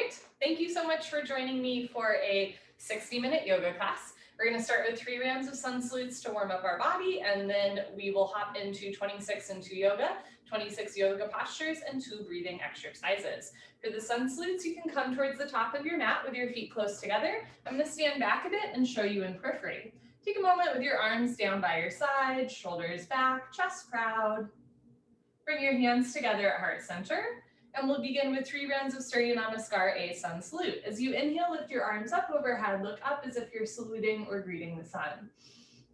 right, thank you so much for joining me for a 60-minute yoga class. We're going to start with 3 rounds of sun salutes to warm up our body, and then we will hop into 26 yoga, 26 yoga postures, and 2 breathing exercises. For the sun salutes, you can come towards the top of your mat with your feet close together. I'm going to stand back a bit and show you in periphery. Take a moment with your arms down by your side, shoulders back, chest proud. Bring your hands together at heart center. And we'll begin with 3 rounds of Surya Namaskar, a sun salute. As you inhale, lift your arms up overhead, look up as if you're saluting or greeting the sun.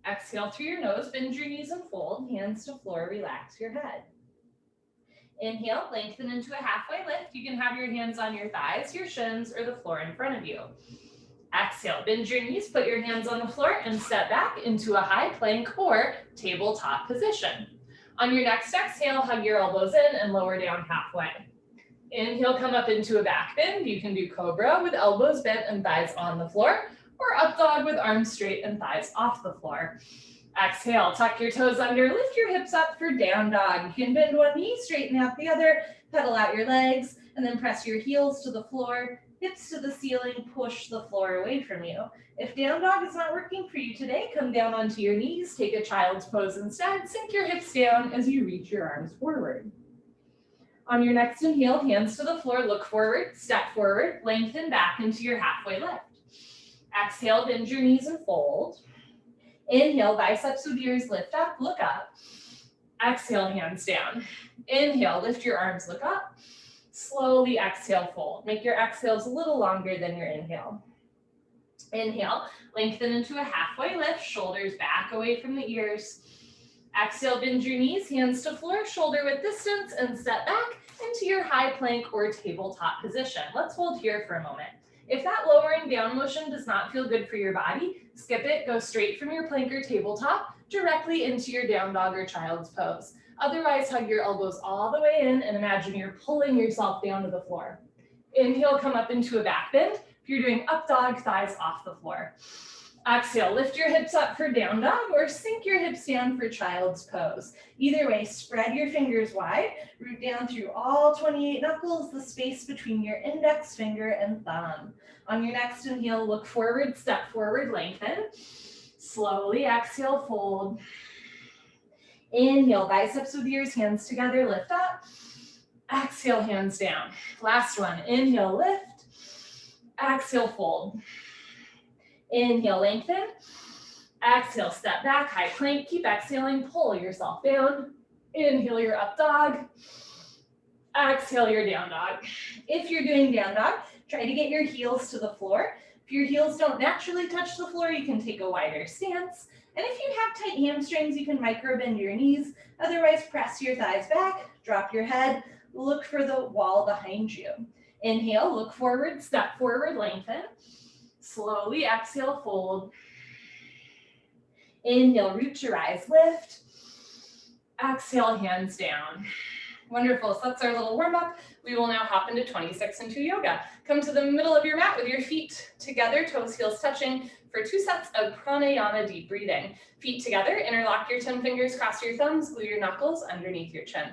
Exhale through your nose, bend your knees and fold, hands to floor, relax your head. Inhale, lengthen into a halfway lift. You can have your hands on your thighs, your shins, or the floor in front of you. Exhale, bend your knees, put your hands on the floor, and step back into a high plank or tabletop position. On your next exhale, hug your elbows in and lower down halfway. Inhale, come up into a back bend. You can do cobra with elbows bent and thighs on the floor, or up dog with arms straight and thighs off the floor. Exhale, tuck your toes under, lift your hips up for down dog. You can bend one knee, straighten out the other, pedal out your legs, and then press your heels to the floor, hips to the ceiling, push the floor away from you. If down dog is not working for you today, come down onto your knees, take a child's pose instead, sink your hips down as you reach your arms forward. On your next inhale, hands to the floor, look forward, step forward, lengthen back into your halfway lift. Exhale, bend your knees and fold. Inhale, biceps with ears, lift up, look up. Exhale, hands down. Inhale, lift your arms, look up. Slowly exhale, fold. Make your exhales a little longer than your inhale. Inhale, lengthen into a halfway lift, shoulders back away from the ears. Exhale, bend your knees, hands to floor, shoulder width distance, and step back into your high plank or tabletop position. Let's hold here for a moment. If that lowering down motion does not feel good for your body, skip it, go straight from your plank or tabletop directly into your down dog or child's pose. Otherwise, hug your elbows all the way in and imagine you're pulling yourself down to the floor. Inhale, come up into a back bend. If you're doing up dog, thighs off the floor. Exhale, lift your hips up for down dog or sink your hips down for child's pose. Either way, spread your fingers wide, root down through all 28 knuckles, the space between your index finger and thumb. On your next inhale, look forward, step forward, lengthen. Slowly exhale, fold. Inhale, biceps with ears, hands together, lift up. Exhale, hands down. Last one, inhale, lift. Exhale, fold. Inhale, lengthen. Exhale, step back, high plank. Keep exhaling, pull yourself down. Inhale your up dog. Exhale your down dog. If you're doing down dog, try to get your heels to the floor. If your heels don't naturally touch the floor, you can take a wider stance. And if you have tight hamstrings, you can micro bend your knees. Otherwise, press your thighs back, drop your head, look for the wall behind you. Inhale, look forward, step forward, lengthen. Slowly exhale, fold. Inhale, root your eyes, lift. Exhale, hands down. Wonderful, so that's our little warm up. We will now hop into 26 yoga. Come to the middle of your mat with your feet together, toes, heels touching for 2 sets of pranayama deep breathing. Feet together, interlock your 10 fingers, cross your thumbs, glue your knuckles underneath your chin.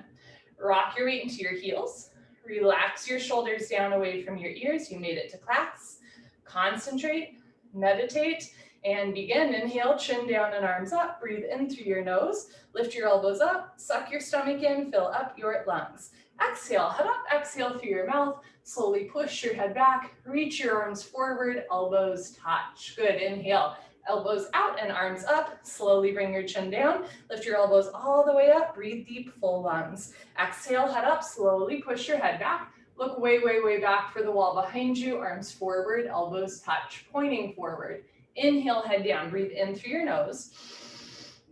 Rock your weight into your heels. Relax your shoulders down away from your ears. You made it to class. Concentrate, meditate, and begin. Inhale, chin down and arms up. Breathe in through your nose. Lift your elbows up. Suck your stomach in. Fill up your lungs. Exhale, head up. Exhale through your mouth. Slowly push your head back. Reach your arms forward. Elbows touch. Good. Inhale. Elbows out and arms up. Slowly bring your chin down. Lift your elbows all the way up. Breathe deep, full lungs. Exhale, head up. Slowly push your head back. Look way, way, way back for the wall behind you. Arms forward, elbows touch, pointing forward. Inhale, head down. Breathe in through your nose.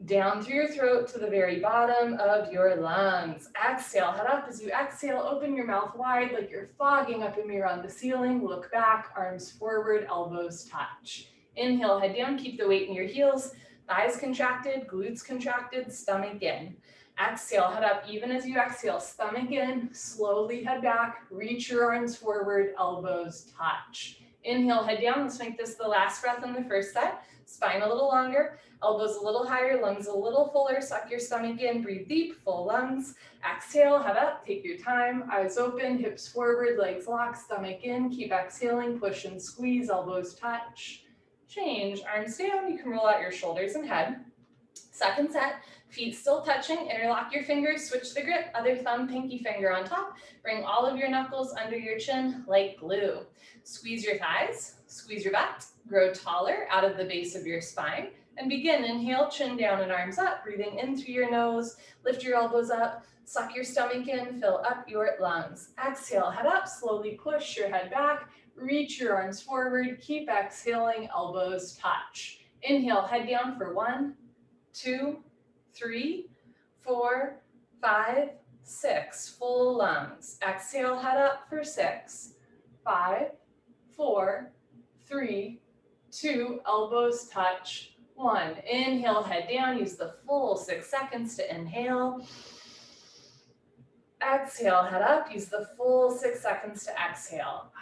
Down through your throat to the very bottom of your lungs. Exhale, head up. As you exhale, open your mouth wide like you're fogging up a mirror on the ceiling. Look back, arms forward, elbows touch. Inhale, head down. Keep the weight in your heels. Thighs contracted, glutes contracted, stomach in. Exhale, head up. Even as you exhale, stomach in, slowly head back, reach your arms forward, elbows touch. Inhale, head down. Let's make this the last breath in the first set. Spine a little longer, elbows a little higher, lungs a little fuller. Suck your stomach in, breathe deep, full lungs. Exhale, head up, take your time. Eyes open, hips forward, legs locked, stomach in. Keep exhaling, push and squeeze, elbows touch. Change, arms down. You can roll out your shoulders and head. Second set, feet still touching, interlock your fingers, switch the grip, other thumb, pinky finger on top. Bring all of your knuckles under your chin like glue. Squeeze your thighs, squeeze your butt, grow taller out of the base of your spine, and begin. Inhale, chin down and arms up, breathing in through your nose, lift your elbows up, suck your stomach in, fill up your lungs. Exhale, head up, slowly push your head back, reach your arms forward, keep exhaling, elbows touch. Inhale, head down for 1, 2, 3, 4, 5, 6. Full lungs. Exhale, head up for 6, 5, 4, 3, 2. Elbows touch. 1. Inhale, head down. Use the full 6 seconds to inhale. Exhale, head up. Use the full 6 seconds to exhale.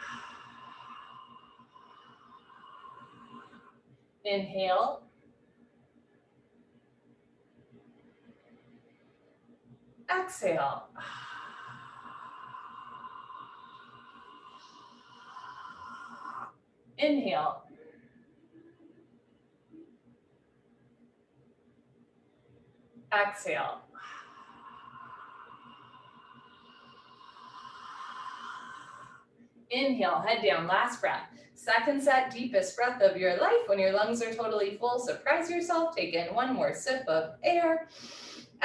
Inhale. Exhale. Inhale. Exhale. Inhale, head down, last breath. Second set, deepest breath of your life. When your lungs are totally full, surprise yourself. Take in one more sip of air.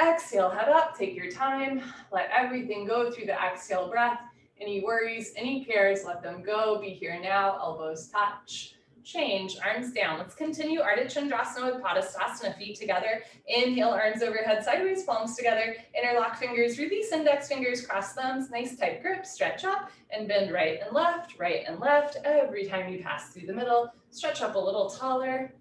Exhale, head up, take your time. Let everything go through the exhale breath. Any worries, any cares, let them go. Be here now, elbows touch. Change, arms down. Let's continue Ardha Chandrasana with Padastasana, feet together. Inhale, arms overhead, sideways, palms together. Interlock fingers, release index fingers, cross thumbs. Nice tight grip, stretch up and bend right and left, right and left. Every time you pass through the middle, stretch up a little taller,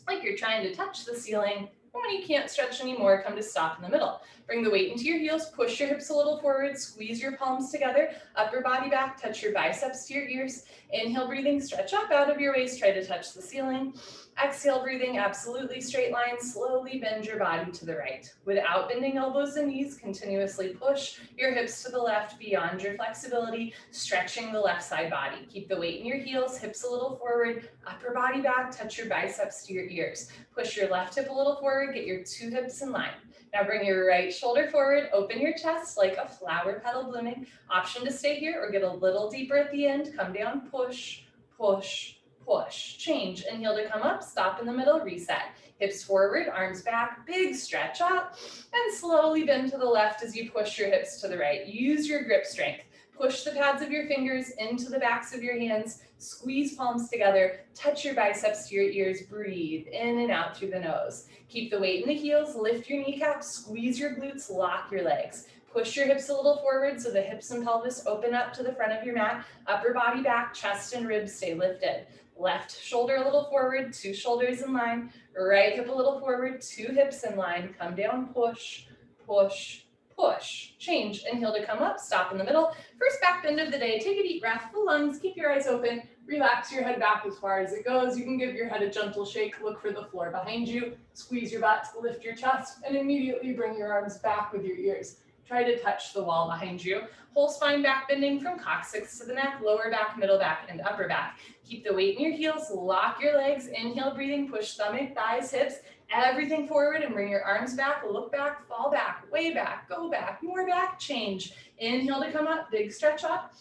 like you're trying to touch the ceiling. And when you can't stretch anymore, come to stop in the middle. Bring the weight into your heels, push your hips a little forward, squeeze your palms together, upper body back, touch your biceps to your ears. Inhale, breathing, stretch up out of your waist, try to touch the ceiling. Exhale, breathing, absolutely straight line, slowly bend your body to the right. Without bending elbows and knees, continuously push your hips to the left beyond your flexibility, stretching the left side body. Keep the weight in your heels, hips a little forward, upper body back, touch your biceps to your ears. Push your left hip a little forward, get your 2 hips in line. Now bring your right shoulder forward, open your chest like a flower petal blooming. Option to stay here or get a little deeper at the end. Come down, push, push, push. Change, inhale to come up, stop in the middle, reset. Hips forward, arms back, big stretch up, and slowly bend to the left as you push your hips to the right. Use your grip strength. Push the pads of your fingers into the backs of your hands, squeeze palms together, touch your biceps to your ears, breathe in and out through the nose. Keep the weight in the heels, lift your kneecaps, squeeze your glutes, lock your legs. Push your hips a little forward so the hips and pelvis open up to the front of your mat, upper body back, chest and ribs stay lifted. Left shoulder a little forward, 2 shoulders in line, right hip a little forward, 2 hips in line, come down, push, push, push. Change, inhale to come up, stop in the middle. First back bend of the day, take a deep breath, full lungs, keep your eyes open, relax your head back as far as it goes. You can give your head a gentle shake, look for the floor behind you, squeeze your butt, lift your chest, and immediately bring your arms back with your ears. Try to touch the wall behind you. Whole spine back bending from coccyx to the neck, lower back, middle back, and upper back. Keep the weight in your heels, lock your legs, inhale, breathing, push stomach, thighs, hips, everything forward and bring your arms back, look back, fall back, way back, go back, more back, change. Inhale to come up, big stretch up.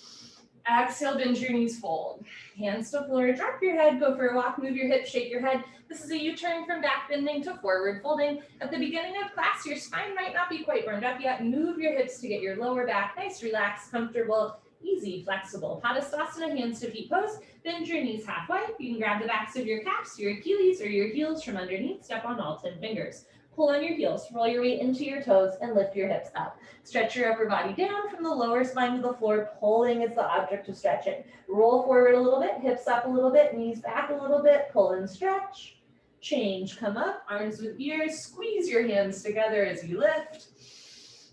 Exhale, bend your knees, fold. Hands to floor, drop your head, go for a walk, move your hips, shake your head. This is a U-turn from back bending to forward folding. At the beginning of class, your spine might not be quite burned up yet. Move your hips to get your lower back nice, relaxed, comfortable, easy, flexible. Padastasana, hands to feet pose. Bend your knees halfway. You can grab the backs of your calves, your Achilles, or your heels from underneath. Step on all 10 fingers. Pull on your heels, roll your weight into your toes, and lift your hips up. Stretch your upper body down from the lower spine to the floor. Pulling is the object of stretching. Roll forward a little bit, hips up a little bit, knees back a little bit, pull and stretch. Change, come up, arms with ears, squeeze your hands together as you lift.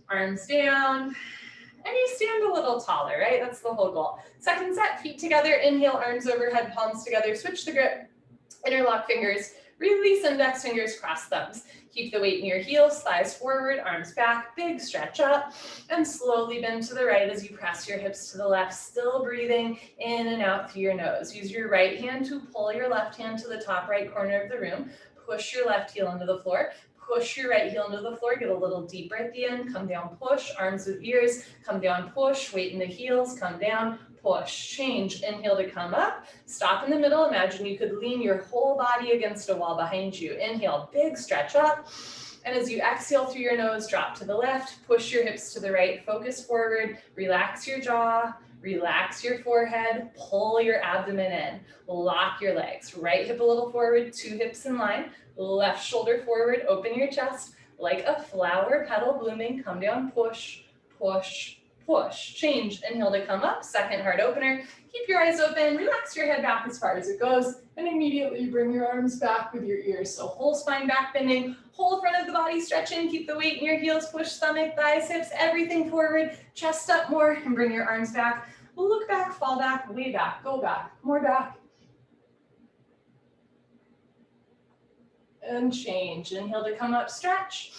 Arms down, and you stand a little taller, right? That's the whole goal. Second set, feet together, inhale, arms overhead, palms together, switch the grip, interlock fingers, Release index fingers, cross thumbs. Keep the weight in your heels, thighs forward, arms back, big stretch up, and slowly bend to the right as you press your hips to the left, still breathing in and out through your nose. Use your right hand to pull your left hand to the top right corner of the room. Push your left heel into the floor. Push your right heel into the floor, get a little deeper at the end, come down, push, arms with ears, come down, push, weight in the heels, come down, push, change, inhale to come up, stop in the middle, imagine you could lean your whole body against a wall behind you. Inhale, big stretch up, and as you exhale through your nose, drop to the left, push your hips to the right, focus forward, relax your jaw, relax your forehead, pull your abdomen in, lock your legs, right hip a little forward, two hips in line, left shoulder forward, open your chest, like a flower petal blooming, come down, push, push, push. Change, inhale to come up, second heart opener, keep your eyes open, relax your head back as far as it goes, and immediately bring your arms back with your ears. So whole spine back bending, whole front of the body stretching, keep the weight in your heels, push stomach, thighs, hips, everything forward, chest up more, and bring your arms back. Look back, fall back, way back, go back, more back. And change. Inhale to come up, stretch.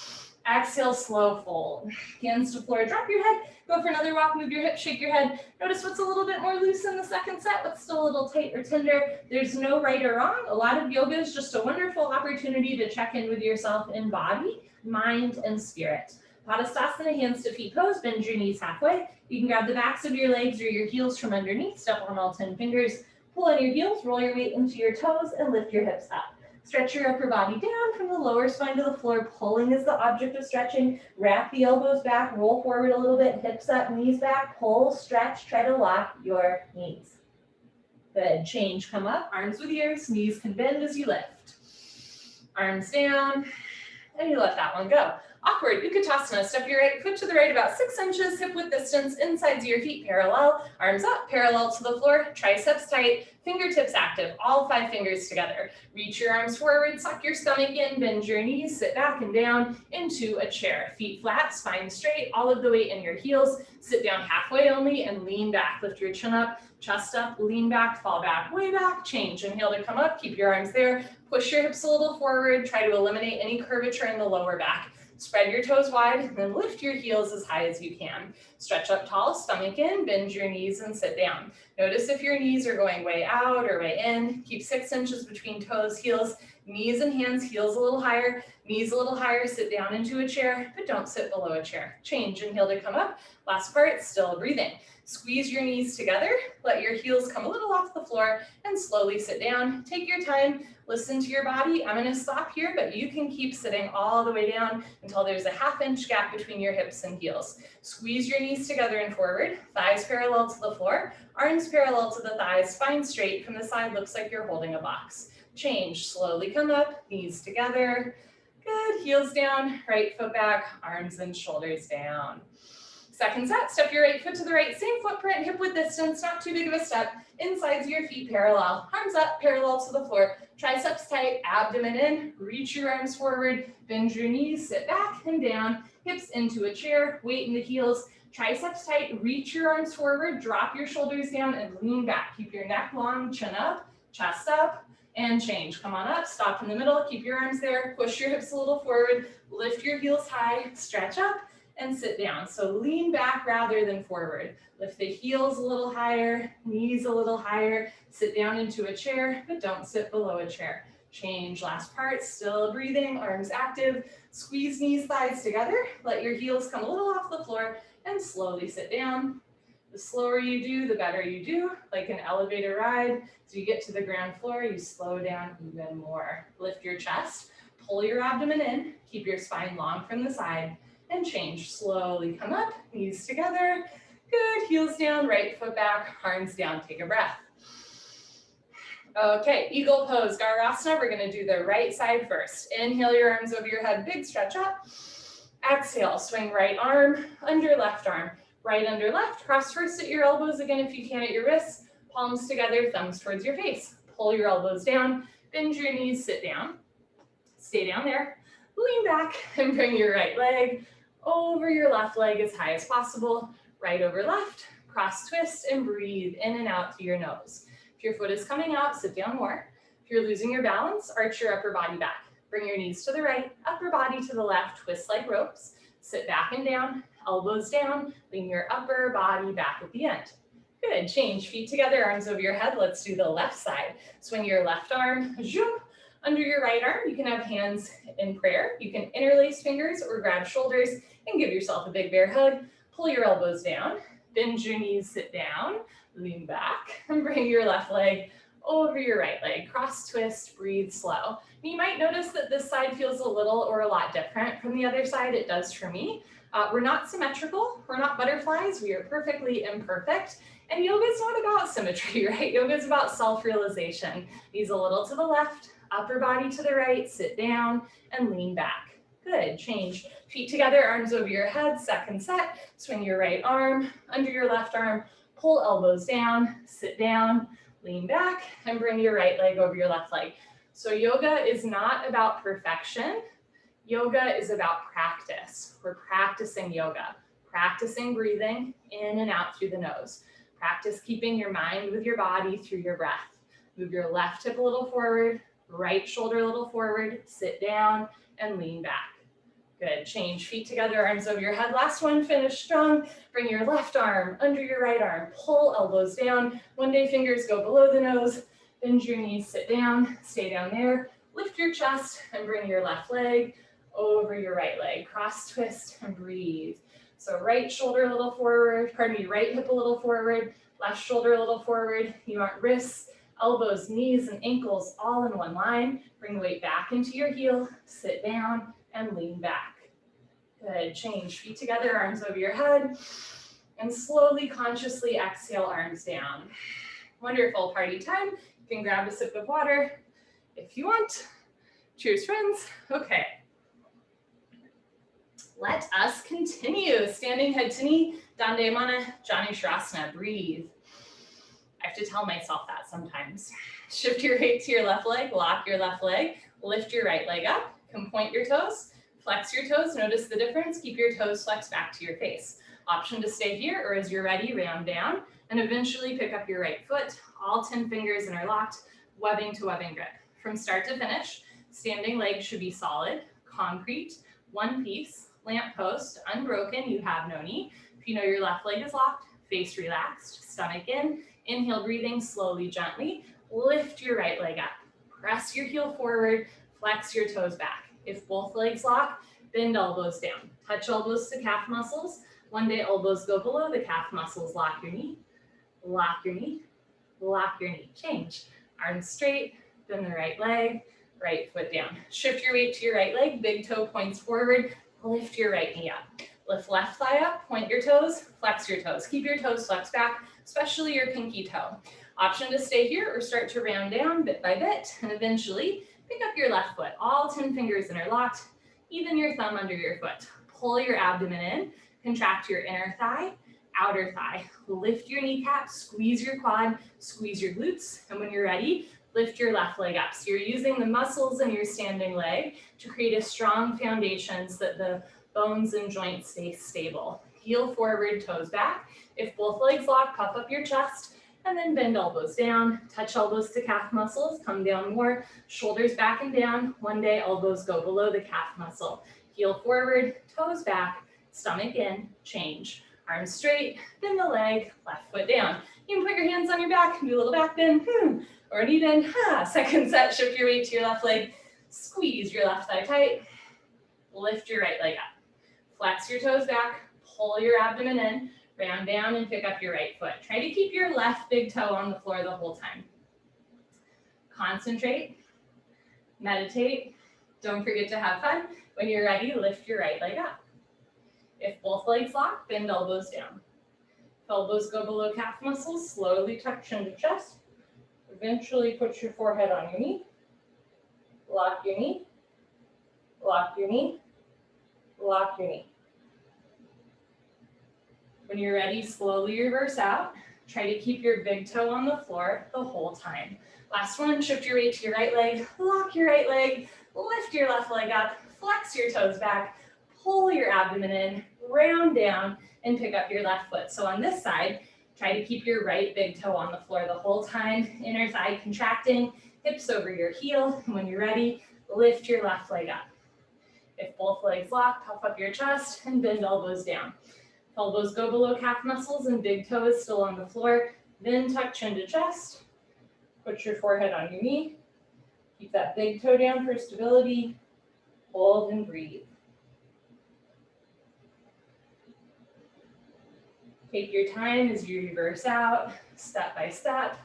Exhale, slow fold. Hands to floor, drop your head. Go for another walk, move your hips, shake your head. Notice what's a little bit more loose in the second set, what's still a little tight or tender. There's no right or wrong. A lot of yoga is just a wonderful opportunity to check in with yourself in body, mind, and spirit. Padastasana, hands to feet pose, bend your knees halfway. You can grab the backs of your legs or your heels from underneath, step on all 10 fingers, pull in your heels, roll your weight into your toes, and lift your hips up. Stretch your upper body down from the lower spine to the floor. Pulling is the object of stretching. Wrap the elbows back, roll forward a little bit, hips up, knees back, pull, stretch, try to lock your knees. Good, change, come up, arms with ears, knees can bend as you lift. Arms down, and you let that one go. Awkward, Utkatasana, step your right foot to the right about 6 inches, hip width distance, insides of your feet parallel, arms up, parallel to the floor, triceps tight, fingertips active, all 5 fingers together. Reach your arms forward, suck your stomach in, bend your knees, sit back and down into a chair. Feet flat, spine straight, all of the weight in your heels. Sit down halfway only and lean back. Lift your chin up, chest up, lean back, fall back, way back, change. Inhale to come up, keep your arms there. Push your hips a little forward, try to eliminate any curvature in the lower back. Spread your toes wide, and then lift your heels as high as you can. Stretch up tall, stomach in, bend your knees and sit down. Notice if your knees are going way out or way in. Keep 6 inches between toes, heels, knees and hands, heels a little higher, knees a little higher, sit down into a chair, but don't sit below a chair. Change, inhale to come up. Last part, still breathing. Squeeze your knees together, let your heels come a little off the floor, and slowly sit down. Take your time, listen to your body. I'm gonna stop here, but you can keep sitting all the way down until there's a ½ inch gap between your hips and heels. Squeeze your knees together and forward, thighs parallel to the floor, arms parallel to the thighs, spine straight. From the side, looks like you're holding a box. Change, slowly come up, knees together. Good, heels down, right foot back, arms and shoulders down. Second set, step your right foot to the right, same footprint, hip width distance, not too big of a step. Insides of your feet parallel, arms up, parallel to the floor, triceps tight, abdomen in, reach your arms forward, bend your knees, sit back and down, hips into a chair, weight in the heels, triceps tight, reach your arms forward, drop your shoulders down and lean back. Keep your neck long, chin up, chest up, and change. Come on up, stop in the middle, keep your arms there, push your hips a little forward, lift your heels high, stretch up, and sit down. So lean back rather than forward. Lift the heels a little higher, knees a little higher, sit down into a chair, but don't sit below a chair. Change, last part, still breathing, arms active, squeeze knees, thighs together, let your heels come a little off the floor, and slowly sit down. The slower you do, the better you do, like an elevator ride. As you get to the ground floor, you slow down even more. Lift your chest, pull your abdomen in, keep your spine long from the side, and change. Slowly come up, knees together. Good, heels down, right foot back, arms down, take a breath. Okay, eagle pose, Garasana. We're gonna do the right side first. Inhale your arms over your head, big stretch up. Exhale, swing right arm, under left arm. Right under left, cross first at your elbows again if you can at your wrists. Palms together, thumbs towards your face. Pull your elbows down, bend your knees, sit down. Stay down there. Lean back and bring your right leg over your left leg as high as possible. Right over left, cross twist and breathe in and out through your nose. If your foot is coming out, sit down more. If you're losing your balance, arch your upper body back. Bring your knees to the right, upper body to the left, twist like ropes. Sit back and down, elbows down, lean your upper body back at the end. Good, change, feet together, arms over your head. Let's do the left side. Swing your left arm, zoom, under your right arm. You can have hands in prayer. You can interlace fingers or grab shoulders and give yourself a big bear hug. Pull your elbows down, bend your knees, sit down, lean back, and bring your left leg over your right leg. Cross twist, breathe slow. And you might notice that this side feels a little or a lot different from the other side. It does for me. We're not symmetrical. We're not butterflies. We are perfectly imperfect. And yoga is not about symmetry, right? Yoga is about self-realization. Knees a little to the left, upper body to the right, sit down and lean back. Good, change. Feet together, arms over your head, second set. Swing your right arm under your left arm, pull elbows down, sit down, lean back, and bring your right leg over your left leg. So yoga is not about perfection. Yoga is about practice. We're practicing yoga, practicing breathing in and out through the nose. Practice keeping your mind with your body through your breath. Move your left hip a little forward, right shoulder a little forward, sit down and lean back. Good, change, feet together, arms over your head. Last one, finish strong. Bring your left arm under your right arm, pull elbows down. One day fingers go below the nose, bend your knees, sit down, stay down there. Lift your chest and bring your left leg over your right leg. Cross twist and breathe. So right shoulder a little forward, right hip a little forward, left shoulder a little forward. You want wrists, elbows, knees, and ankles all in one line. Bring the weight back into your heel, sit down and lean back. Good, change, feet together, arms over your head, and slowly, consciously exhale, arms down. Wonderful, party time. You can grab a sip of water if you want. Cheers, friends. Okay. Let us continue. Standing head to knee, Dandayamana, Janu Shrasana. Breathe. I have to tell myself that sometimes. Shift your weight to your left leg, lock your left leg, lift your right leg up, come point your toes, flex your toes, notice the difference, keep your toes flexed back to your face. Option to stay here, or as you're ready, round down, and eventually pick up your right foot, all 10 fingers interlocked, webbing to webbing grip. From start to finish, standing legs should be solid, concrete, one piece, lamp post, unbroken, you have no knee. If you know your left leg is locked, face relaxed, stomach in, inhale, breathing slowly, gently, lift your right leg up, press your heel forward, flex your toes back. If both legs lock, bend elbows down, touch elbows to calf muscles. One day elbows go below the calf muscles, lock your knee, lock your knee, lock your knee. Change, arms straight, bend the right leg, right foot down. Shift your weight to your right leg, big toe points forward, lift your right knee up. Lift left thigh up, point your toes, flex your toes. Keep your toes flexed back, especially your pinky toe. Option to stay here or start to round down bit by bit, and eventually pick up your left foot, all 10 fingers interlocked, even your thumb under your foot. Pull your abdomen in, contract your inner thigh, outer thigh. Lift your kneecap, squeeze your quad, squeeze your glutes, and when you're ready, lift your left leg up. So you're using the muscles in your standing leg to create a strong foundation so that the bones and joints stay stable. Heel forward, toes back. If both legs lock, puff up your chest, and then bend elbows down. Touch elbows to calf muscles, come down more. Shoulders back and down. One day, elbows go below the calf muscle. Heel forward, toes back, stomach in, change. Arms straight, bend the leg, left foot down. You can put your hands on your back, do a little back bend, or a knee bend. Second set, shift your weight to your left leg, squeeze your left thigh tight, lift your right leg up. Flex your toes back, pull your abdomen in, round down and pick up your right foot. Try to keep your left big toe on the floor the whole time. Concentrate, meditate, don't forget to have fun. When you're ready, lift your right leg up. If both legs lock, bend elbows down. If elbows go below calf muscles, slowly tuck chin to chest. Eventually put your forehead on your knee. Lock your knee, lock your knee, lock your knee. When you're ready, slowly reverse out. Try to keep your big toe on the floor the whole time. Last one, shift your weight to your right leg, lock your right leg, lift your left leg up, flex your toes back, pull your abdomen in, round down, and pick up your left foot. So on this side, try to keep your right big toe on the floor the whole time, inner thigh contracting, hips over your heel. And when you're ready, lift your left leg up. If both legs lock, puff up your chest and bend elbows down. Elbows go below calf muscles and big toes still on the floor. Then tuck chin to chest. Put your forehead on your knee. Keep that big toe down for stability. Hold and breathe. Take your time as you reverse out, step by step.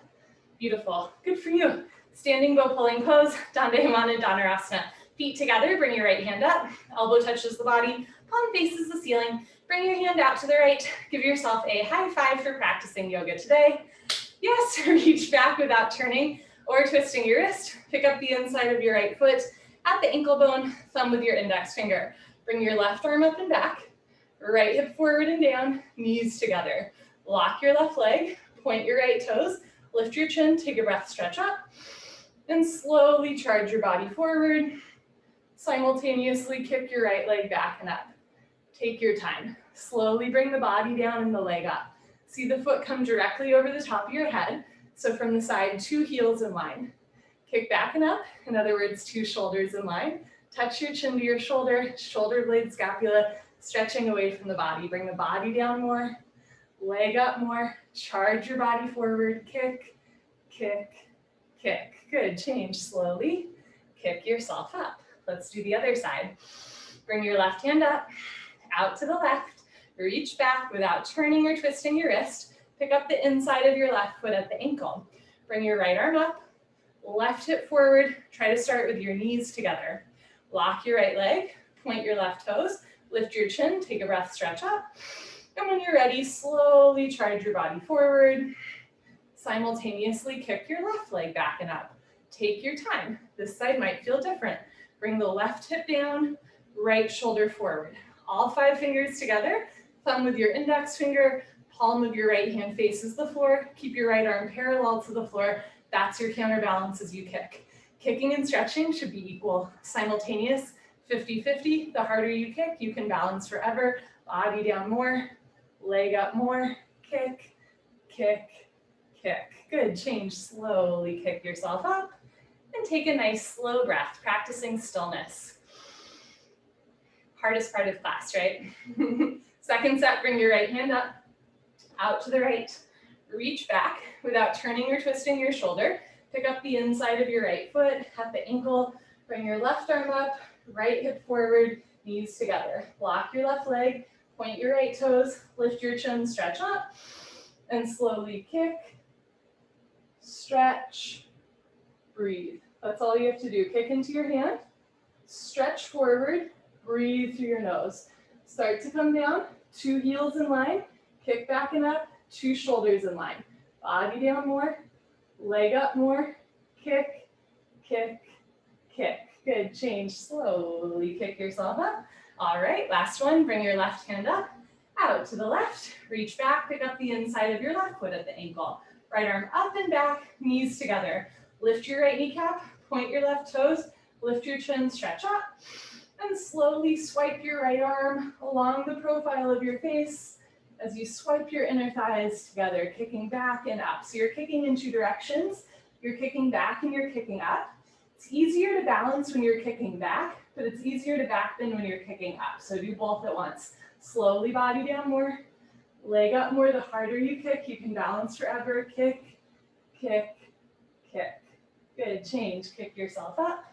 Beautiful. Good for you. Standing bow pulling pose, Dandayamana Dhanurasana. Feet together, bring your right hand up. Elbow touches the body, palm faces the ceiling. Bring your hand out to the right. Give yourself a high five for practicing yoga today. Yes, reach back without turning or twisting your wrist. Pick up the inside of your right foot at the ankle bone, thumb with your index finger. Bring your left arm up and back. Right hip forward and down, knees together. Lock your left leg, point your right toes, lift your chin, take a breath, stretch up, and slowly charge your body forward. Simultaneously kick your right leg back and up. Take your time. Slowly bring the body down and the leg up. See the foot come directly over the top of your head. So from the side, 2 heels in line. Kick back and up, in other words, 2 shoulders in line. Touch your chin to your shoulder, shoulder blade, scapula, stretching away from the body. Bring the body down more, leg up more, charge your body forward, kick, kick, kick. Good, change slowly, kick yourself up. Let's do the other side. Bring your left hand up, out to the left, reach back without turning or twisting your wrist. Pick up the inside of your left foot at the ankle. Bring your right arm up, left hip forward. Try to start with your knees together. Lock your right leg, point your left toes, lift your chin, take a breath, stretch up. And when you're ready, slowly charge your body forward. Simultaneously kick your left leg back and up. Take your time. This side might feel different. Bring the left hip down, right shoulder forward. All 5 fingers together, thumb with your index finger, palm of your right hand faces the floor. Keep your right arm parallel to the floor. That's your counterbalance as you kick. Kicking and stretching should be equal, simultaneous, 50-50. The harder you kick, you can balance forever. Body down more, leg up more, kick, kick, kick. Good, change, slowly kick yourself up and take a nice slow breath, practicing stillness. Hardest part of class, right? Second set, bring your right hand up, out to the right, reach back without turning or twisting your shoulder. Pick up the inside of your right foot at the ankle, bring your left arm up, right hip forward, knees together. Lock your left leg, point your right toes, lift your chin, stretch up, and slowly kick, stretch, breathe. That's all you have to do. Kick into your hand, stretch forward, breathe through your nose. Start to come down, 2 heels in line, kick back and up, 2 shoulders in line. Body down more, leg up more, kick, kick, kick. Good, change, slowly kick yourself up. All right, last one, bring your left hand up, out to the left, reach back, pick up the inside of your left foot at the ankle. Right arm up and back, knees together. Lift your right kneecap, point your left toes, lift your chin, stretch up, and slowly swipe your right arm along the profile of your face as you swipe your inner thighs together, kicking back and up. So you're kicking in 2 directions. You're kicking back and you're kicking up. It's easier to balance when you're kicking back, but it's easier to back than when you're kicking up. So do both at once. Slowly body down more, leg up more. The harder you kick, you can balance forever. Kick, kick, kick. Good, change, kick yourself up.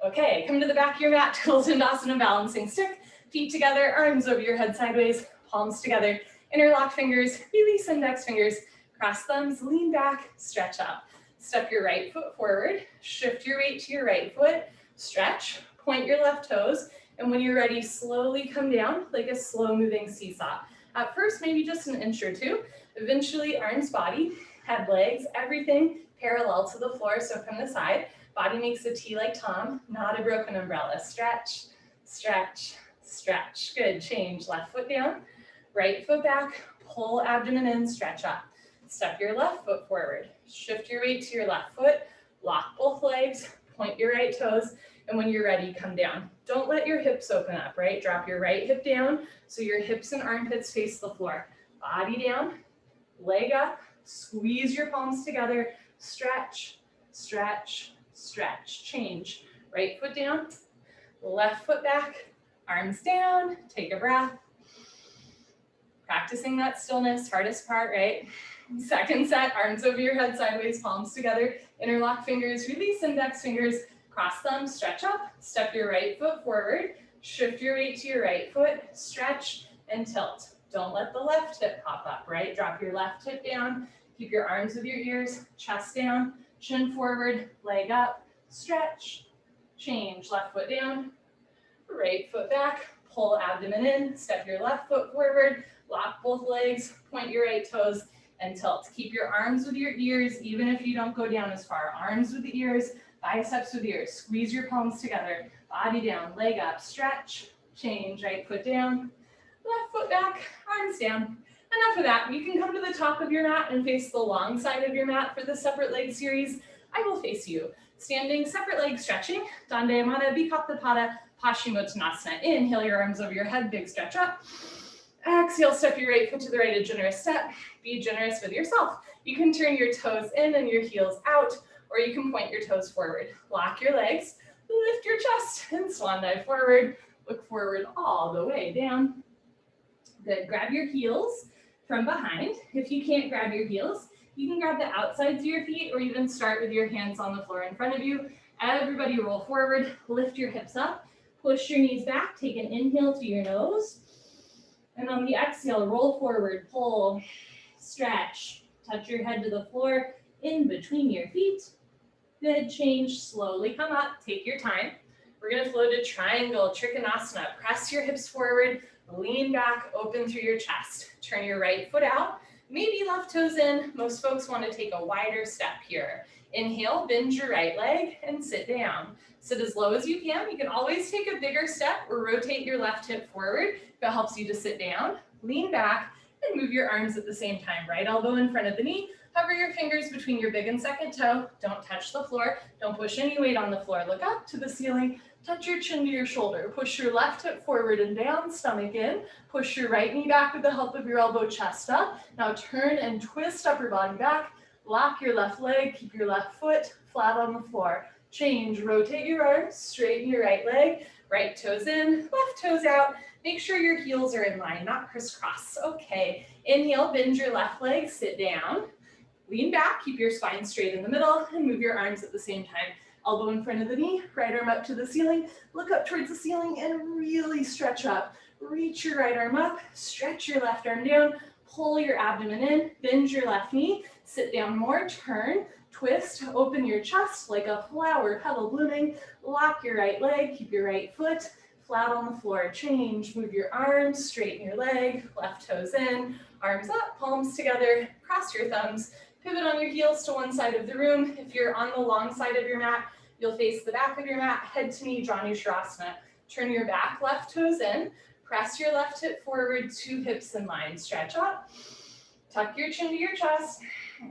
Okay, come to the back of your mat, Tandasana balancing stick. Feet together, arms over your head sideways, palms together. Interlock fingers, release index fingers, cross thumbs, lean back, stretch up. Step your right foot forward, shift your weight to your right foot, stretch, point your left toes, and when you're ready, slowly come down like a slow moving seesaw. At first, maybe just an inch or 2. Eventually, arms, body, head, legs, everything parallel to the floor. So from the side, body makes a T like Tom, not a broken umbrella. Stretch, stretch, stretch. Good, change, left foot down, right foot back, pull abdomen in, stretch up. Step your left foot forward, shift your weight to your left foot, lock both legs, point your right toes, and when you're ready, come down. Don't let your hips open up, right? Drop your right hip down so your hips and armpits face the floor. Body down, leg up, squeeze your palms together, stretch, stretch, stretch, change. Right foot down, left foot back, arms down, take a breath. Practicing that stillness, hardest part, right? Second set, arms over your head sideways, palms together, interlock fingers, release index fingers, cross thumbs, stretch up, step your right foot forward, shift your weight to your right foot, stretch and tilt. Don't let the left hip pop up, right? Drop your left hip down, keep your arms with your ears, chest down, chin forward, leg up, stretch, change, left foot down, right foot back, pull abdomen in, step your left foot forward, lock both legs, point your right toes, and tilt. Keep your arms with your ears, even if you don't go down as far. Arms with the ears, biceps with ears. Squeeze your palms together, body down, leg up, stretch, change, right foot down, left foot back, arms down. Enough of that. You can come to the top of your mat and face the long side of your mat for the separate leg series. I will face you. Standing, separate leg stretching, Dandayamana, Bikattapada, Paschimottanasana. Inhale your arms over your head, big stretch up. Exhale, step your right foot to the right, a generous step. Be generous with yourself. You can turn your toes in and your heels out, or you can point your toes forward. Lock your legs, lift your chest, and swan dive forward. Look forward all the way down. Good, grab your heels from behind. If you can't grab your heels, you can grab the outsides of your feet or even start with your hands on the floor in front of you. Everybody roll forward, lift your hips up, push your knees back, take an inhale to your nose. And on the exhale, roll forward, pull, stretch, touch your head to the floor in between your feet. Good, change, slowly come up, take your time. We're gonna flow to triangle, trikonasana. Press your hips forward, lean back, open through your chest. Turn your right foot out, maybe left toes in. Most folks wanna take a wider step here. Inhale, bend your right leg and sit down. Sit as low as you can. You can always take a bigger step or rotate your left hip forward if it helps you to sit down. Lean back and move your arms at the same time. Right elbow in front of the knee. Hover your fingers between your big and second toe. Don't touch the floor. Don't push any weight on the floor. Look up to the ceiling. Touch your chin to your shoulder. Push your left hip forward and down, stomach in. Push your right knee back with the help of your elbow, chest up. Now turn and twist upper body back. Lock your left leg. Keep your left foot flat on the floor. Change, rotate your arms, straighten your right leg, right toes in, left toes out. Make sure your heels are in line, not crisscross. Okay, inhale, bend your left leg, sit down. Lean back, keep your spine straight in the middle, and move your arms at the same time. Elbow in front of the knee, right arm up to the ceiling. Look up towards the ceiling and really stretch up. Reach your right arm up, stretch your left arm down, pull your abdomen in, bend your left knee, sit down more, turn, twist, open your chest like a flower petal blooming, lock your right leg, keep your right foot flat on the floor, change, move your arms, straighten your leg, left toes in, arms up, palms together, cross your thumbs, pivot on your heels to one side of the room. If you're on the long side of your mat, you'll face the back of your mat, head to knee, Janushirasana. Turn your back left toes in, press your left hip forward, two hips in line, stretch up, tuck your chin to your chest,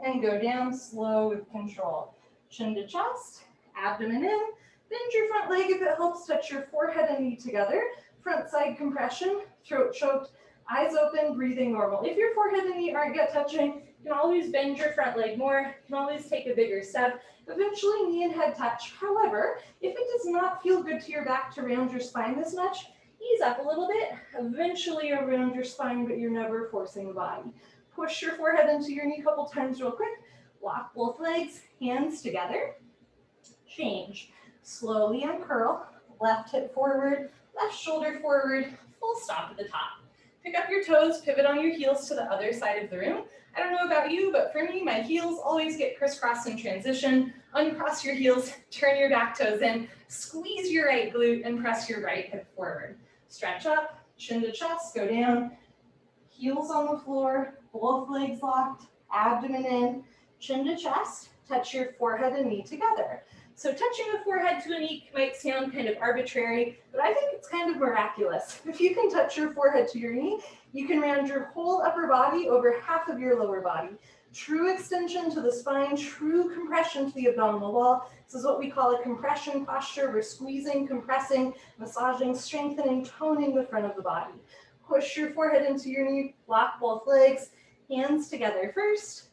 and go down slow with control. Chin to chest, abdomen in, bend your front leg if it helps, touch your forehead and knee together, front side compression, throat choked, eyes open, breathing normal. If your forehead and knee aren't yet touching, you can always bend your front leg more, you can always take a bigger step, eventually knee and head touch. However, if it does not feel good to your back to round your spine this much, ease up a little bit, eventually around your spine, but you're never forcing the body. Push your forehead into your knee a couple times real quick. Lock both legs, hands together. Change. Slowly uncurl. Left hip forward, left shoulder forward, full stop at the top. Pick up your toes, pivot on your heels to the other side of the room. I don't know about you, but for me, my heels always get crisscrossed in transition. Uncross your heels, turn your back toes in, squeeze your right glute, and press your right hip forward. Stretch up, chin to chest, go down, heels on the floor, both legs locked, abdomen in, chin to chest, touch your forehead and knee together. So touching the forehead to a knee might sound kind of arbitrary, but I think it's kind of miraculous. If you can touch your forehead to your knee, you can round your whole upper body over half of your lower body. True extension to the spine, true compression to the abdominal wall. This is what we call a compression posture. We're squeezing, compressing, massaging, strengthening, toning the front of the body. Push your forehead into your knee, lock both legs, hands together first,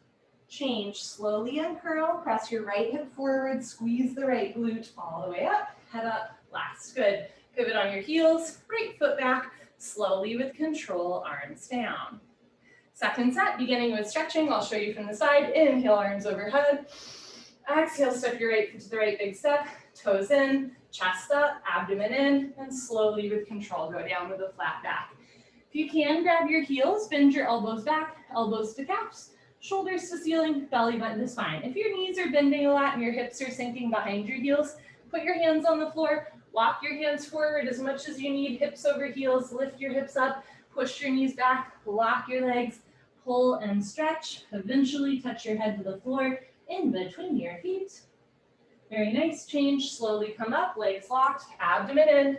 Change, slowly uncurl, press your right hip forward, squeeze the right glute all the way up, head up, last, good. Pivot on your heels, right foot back, slowly with control, arms down. Second set, beginning with stretching, I'll show you from the side. Inhale, arms overhead. Exhale, step your right foot to the right big step, toes in, chest up, abdomen in, and slowly with control, go down with a flat back. If you can, grab your heels, bend your elbows back, elbows to calves, shoulders to ceiling, belly button to spine. If your knees are bending a lot and your hips are sinking behind your heels, put your hands on the floor, walk your hands forward as much as you need, hips over heels, lift your hips up, push your knees back, lock your legs, pull and stretch, eventually touch your head to the floor in between your feet. Very nice, change, slowly come up, legs locked, abdomen in.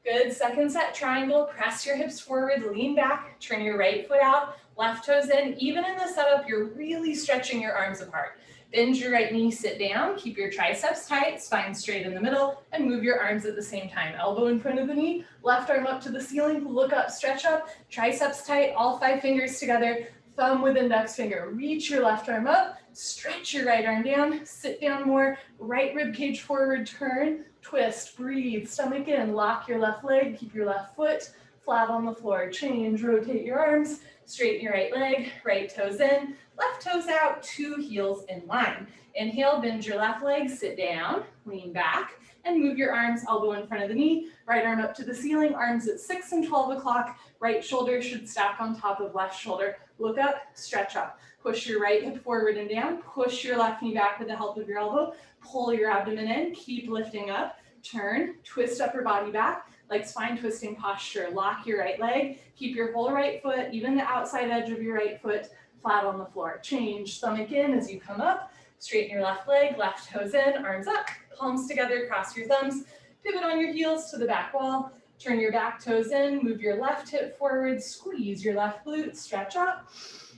Good, second set, triangle, press your hips forward, lean back, turn your right foot out, left toes in. Even in the setup, you're really stretching your arms apart. Bend your right knee, sit down, keep your triceps tight, spine straight in the middle, and move your arms at the same time. Elbow in front of the knee, left arm up to the ceiling, look up, stretch up, triceps tight, all 5 fingers together, thumb with index finger. Reach your left arm up, stretch your right arm down, sit down more, right rib cage forward, turn, twist, breathe, stomach in, lock your left leg, keep your left foot flat on the floor. Change, rotate your arms, straighten your right leg, right toes in, left toes out, 2 heels in line. Inhale, bend your left leg, sit down, lean back, and move your arms, elbow in front of the knee, right arm up to the ceiling, arms at 6 and 12 o'clock, right shoulder should stack on top of left shoulder. Look up, stretch up. Push your right hip forward and down, push your left knee back with the help of your elbow, pull your abdomen in, keep lifting up, turn, twist upper body back, like spine twisting posture. Lock your right leg, keep your whole right foot, even the outside edge of your right foot, flat on the floor. Change, stomach in as you come up, straighten your left leg, left toes in, arms up, palms together, cross your thumbs, pivot on your heels to the back wall, turn your back toes in, move your left hip forward, squeeze your left glute, stretch up,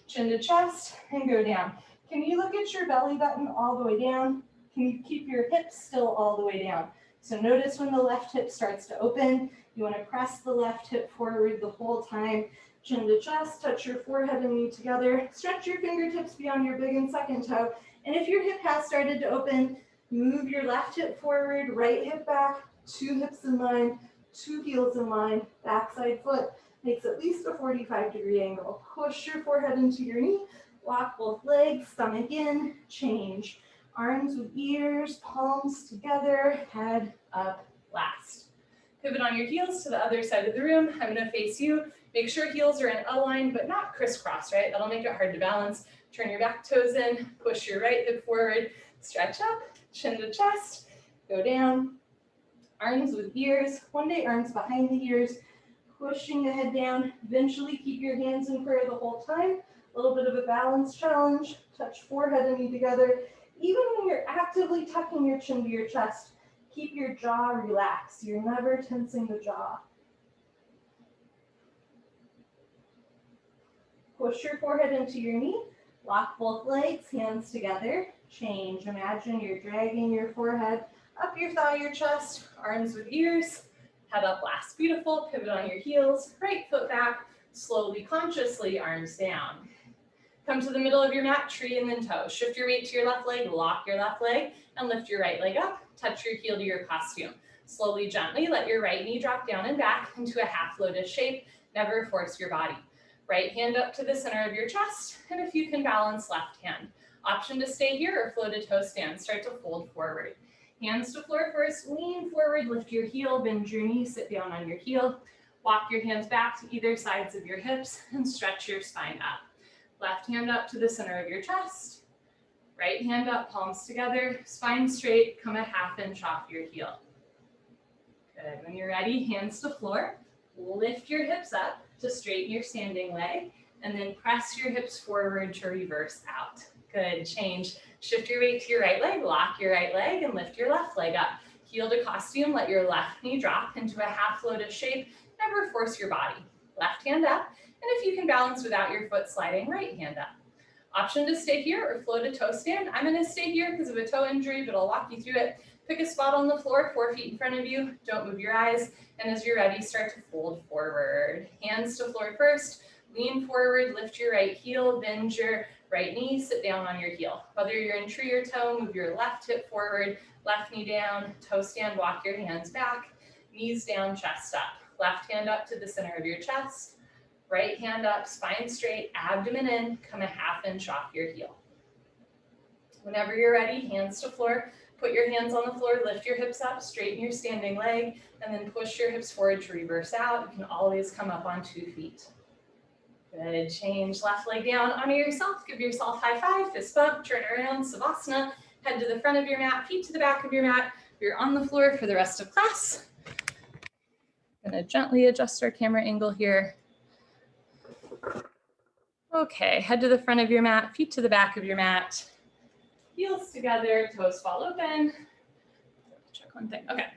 chin to chest, and go down. Can you look at your belly button all the way down? Can you keep your hips still all the way down? So notice when the left hip starts to open, you want to press the left hip forward the whole time. Chin to chest, touch your forehead and knee together. Stretch your fingertips beyond your big and second toe. And if your hip has started to open, move your left hip forward, right hip back, 2 hips in line, 2 heels in line, backside foot makes at least a 45-degree angle. Push your forehead into your knee, lock both legs, stomach in, change. Arms with ears, palms together, head up, last. Pivot on your heels to the other side of the room. I'm gonna face you. Make sure heels are in a line, but not crisscross, right? That'll make it hard to balance. Turn your back toes in, push your right hip forward, stretch up, chin to chest, go down. Arms with ears, one day arms behind the ears, pushing the head down. Eventually keep your hands in prayer the whole time. A little bit of a balance challenge. Touch forehead and knee together. Even when you're actively tucking your chin to your chest, keep your jaw relaxed. You're never tensing the jaw. Push your forehead into your knee. Lock both legs, hands together. Change. Imagine you're dragging your forehead up your thigh, your chest, arms with ears, head up last. Beautiful. Pivot on your heels, right foot back, slowly, consciously, arms down. Come to the middle of your mat, tree and then toe. Shift your weight to your left leg, lock your left leg, and lift your right leg up. Touch your heel to your costume. Slowly, gently, let your right knee drop down and back into a half lotus shape. Never force your body. Right hand up to the center of your chest, and if you can balance, left hand. Option to stay here or flow to toe stand. Start to fold forward. Hands to floor first, lean forward, lift your heel, bend your knee, sit down on your heel. Walk your hands back to either sides of your hips and stretch your spine up. Left hand up to the center of your chest. Right hand up, palms together, spine straight, come a half inch off your heel. Good. When you're ready, hands to floor. Lift your hips up to straighten your standing leg, and then press your hips forward to reverse out. Good. Change. Shift your weight to your right leg, lock your right leg, and lift your left leg up. Heel to costume, let your left knee drop into a half lotus shape. Never force your body. Left hand up, and if you can balance without your foot sliding, right hand up. Option to stay here or flow to toe stand. I'm going to stay here because of a toe injury, but I'll walk you through it. Pick a spot on the floor, 4 feet in front of you. Don't move your eyes. And as you're ready, start to fold forward. Hands to floor first. Lean forward, lift your right heel, bend your right knee, sit down on your heel. Whether you're in tree or toe, move your left hip forward, left knee down, toe stand, walk your hands back, knees down, chest up. Left hand up to the center of your chest, right hand up, spine straight, abdomen in, come a ½ inch off your heel. Whenever you're ready, hands to floor, put your hands on the floor, lift your hips up, straighten your standing leg, and then push your hips forward to reverse out. You can always come up on 2 feet. Good, change, left leg down, honor yourself, give yourself high five, fist bump, turn around, Savasana, head to the front of your mat, feet to the back of your mat. You're on the floor for the rest of class. I'm gonna gently adjust our camera angle here. Okay, head to the front of your mat, feet to the back of your mat. Heels together, toes fall open. Check one thing, okay.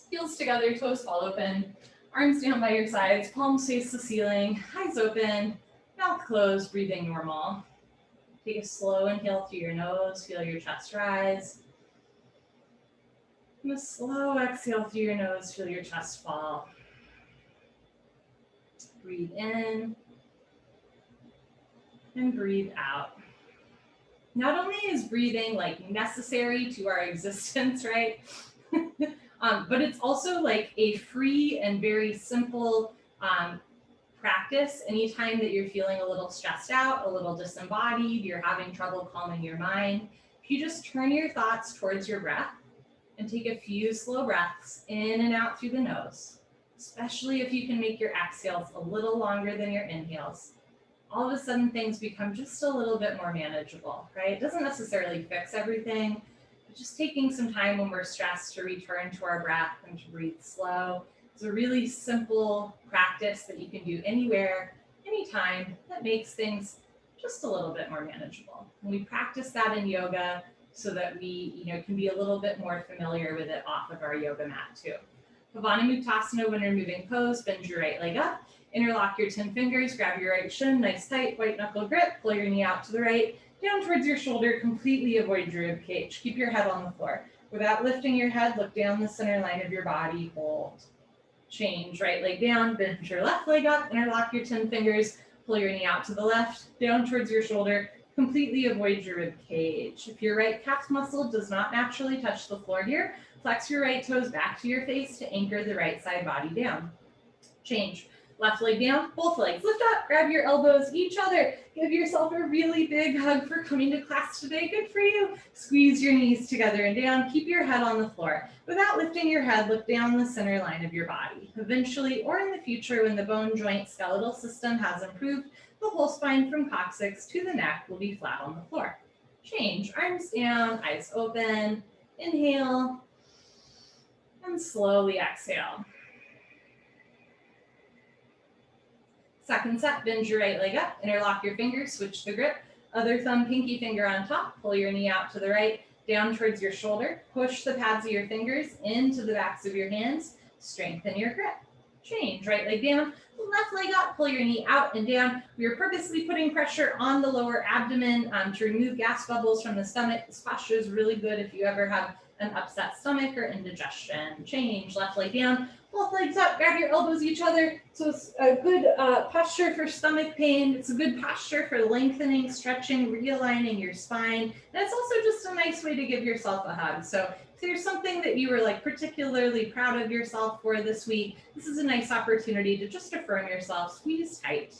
Heels together, toes fall open. Arms down by your sides, palms face the ceiling, eyes open, mouth closed, breathing normal. Take a slow inhale through your nose, feel your chest rise. And a slow exhale through your nose, feel your chest fall. Breathe in and breathe out. Not only is breathing like necessary to our existence, right? But it's also like a free and very simple practice anytime that you're feeling a little stressed out, a little disembodied, you're having trouble calming your mind. If you just turn your thoughts towards your breath and take a few slow breaths in and out through the nose, especially if you can make your exhales a little longer than your inhales, all of a sudden things become just a little bit more manageable, right? It doesn't necessarily fix everything, but just taking some time when we're stressed to return to our breath and to breathe slow. It's a really simple practice that you can do anywhere, anytime, that makes things just a little bit more manageable. And we practice that in yoga so that we, can be a little bit more familiar with it off of our yoga mat too. Pavana Muktasana, when you're moving pose, bend your right leg up, interlock your 10 fingers, grab your right shin, nice tight white knuckle grip, pull your knee out to the right, down towards your shoulder, completely avoid your rib cage. Keep your head on the floor. Without lifting your head, look down the center line of your body, hold. Change, right leg down, bend your left leg up, interlock your 10 fingers, pull your knee out to the left, down towards your shoulder, completely avoid your rib cage. If your right calf muscle does not naturally touch the floor here, flex your right toes back to your face to anchor the right side body down. Change. Left leg down, both legs lift up, grab your elbows, each other. Give yourself a really big hug for coming to class today. Good for you. Squeeze your knees together and down. Keep your head on the floor. Without lifting your head, look down the center line of your body. Eventually, or in the future, when the bone joint skeletal system has improved, the whole spine from coccyx to the neck will be flat on the floor. Change. Arms down, eyes open. Inhale. And slowly exhale. Second set, bend your right leg up, interlock your fingers, switch the grip. Other thumb, pinky finger on top, pull your knee out to the right, down towards your shoulder. Push the pads of your fingers into the backs of your hands. Strengthen your grip. Change, right leg down, left leg up, pull your knee out and down. We are purposely putting pressure on the lower abdomen to remove gas bubbles from the stomach. This posture is really good if you ever have an upset stomach or indigestion. Change, left leg down, both legs up, grab your elbows each other. So it's a good posture for stomach pain. It's a good posture for lengthening, stretching, realigning your spine. And it's also just a nice way to give yourself a hug. So if there's something that you were like particularly proud of yourself for this week, this is a nice opportunity to just affirm yourself, squeeze tight.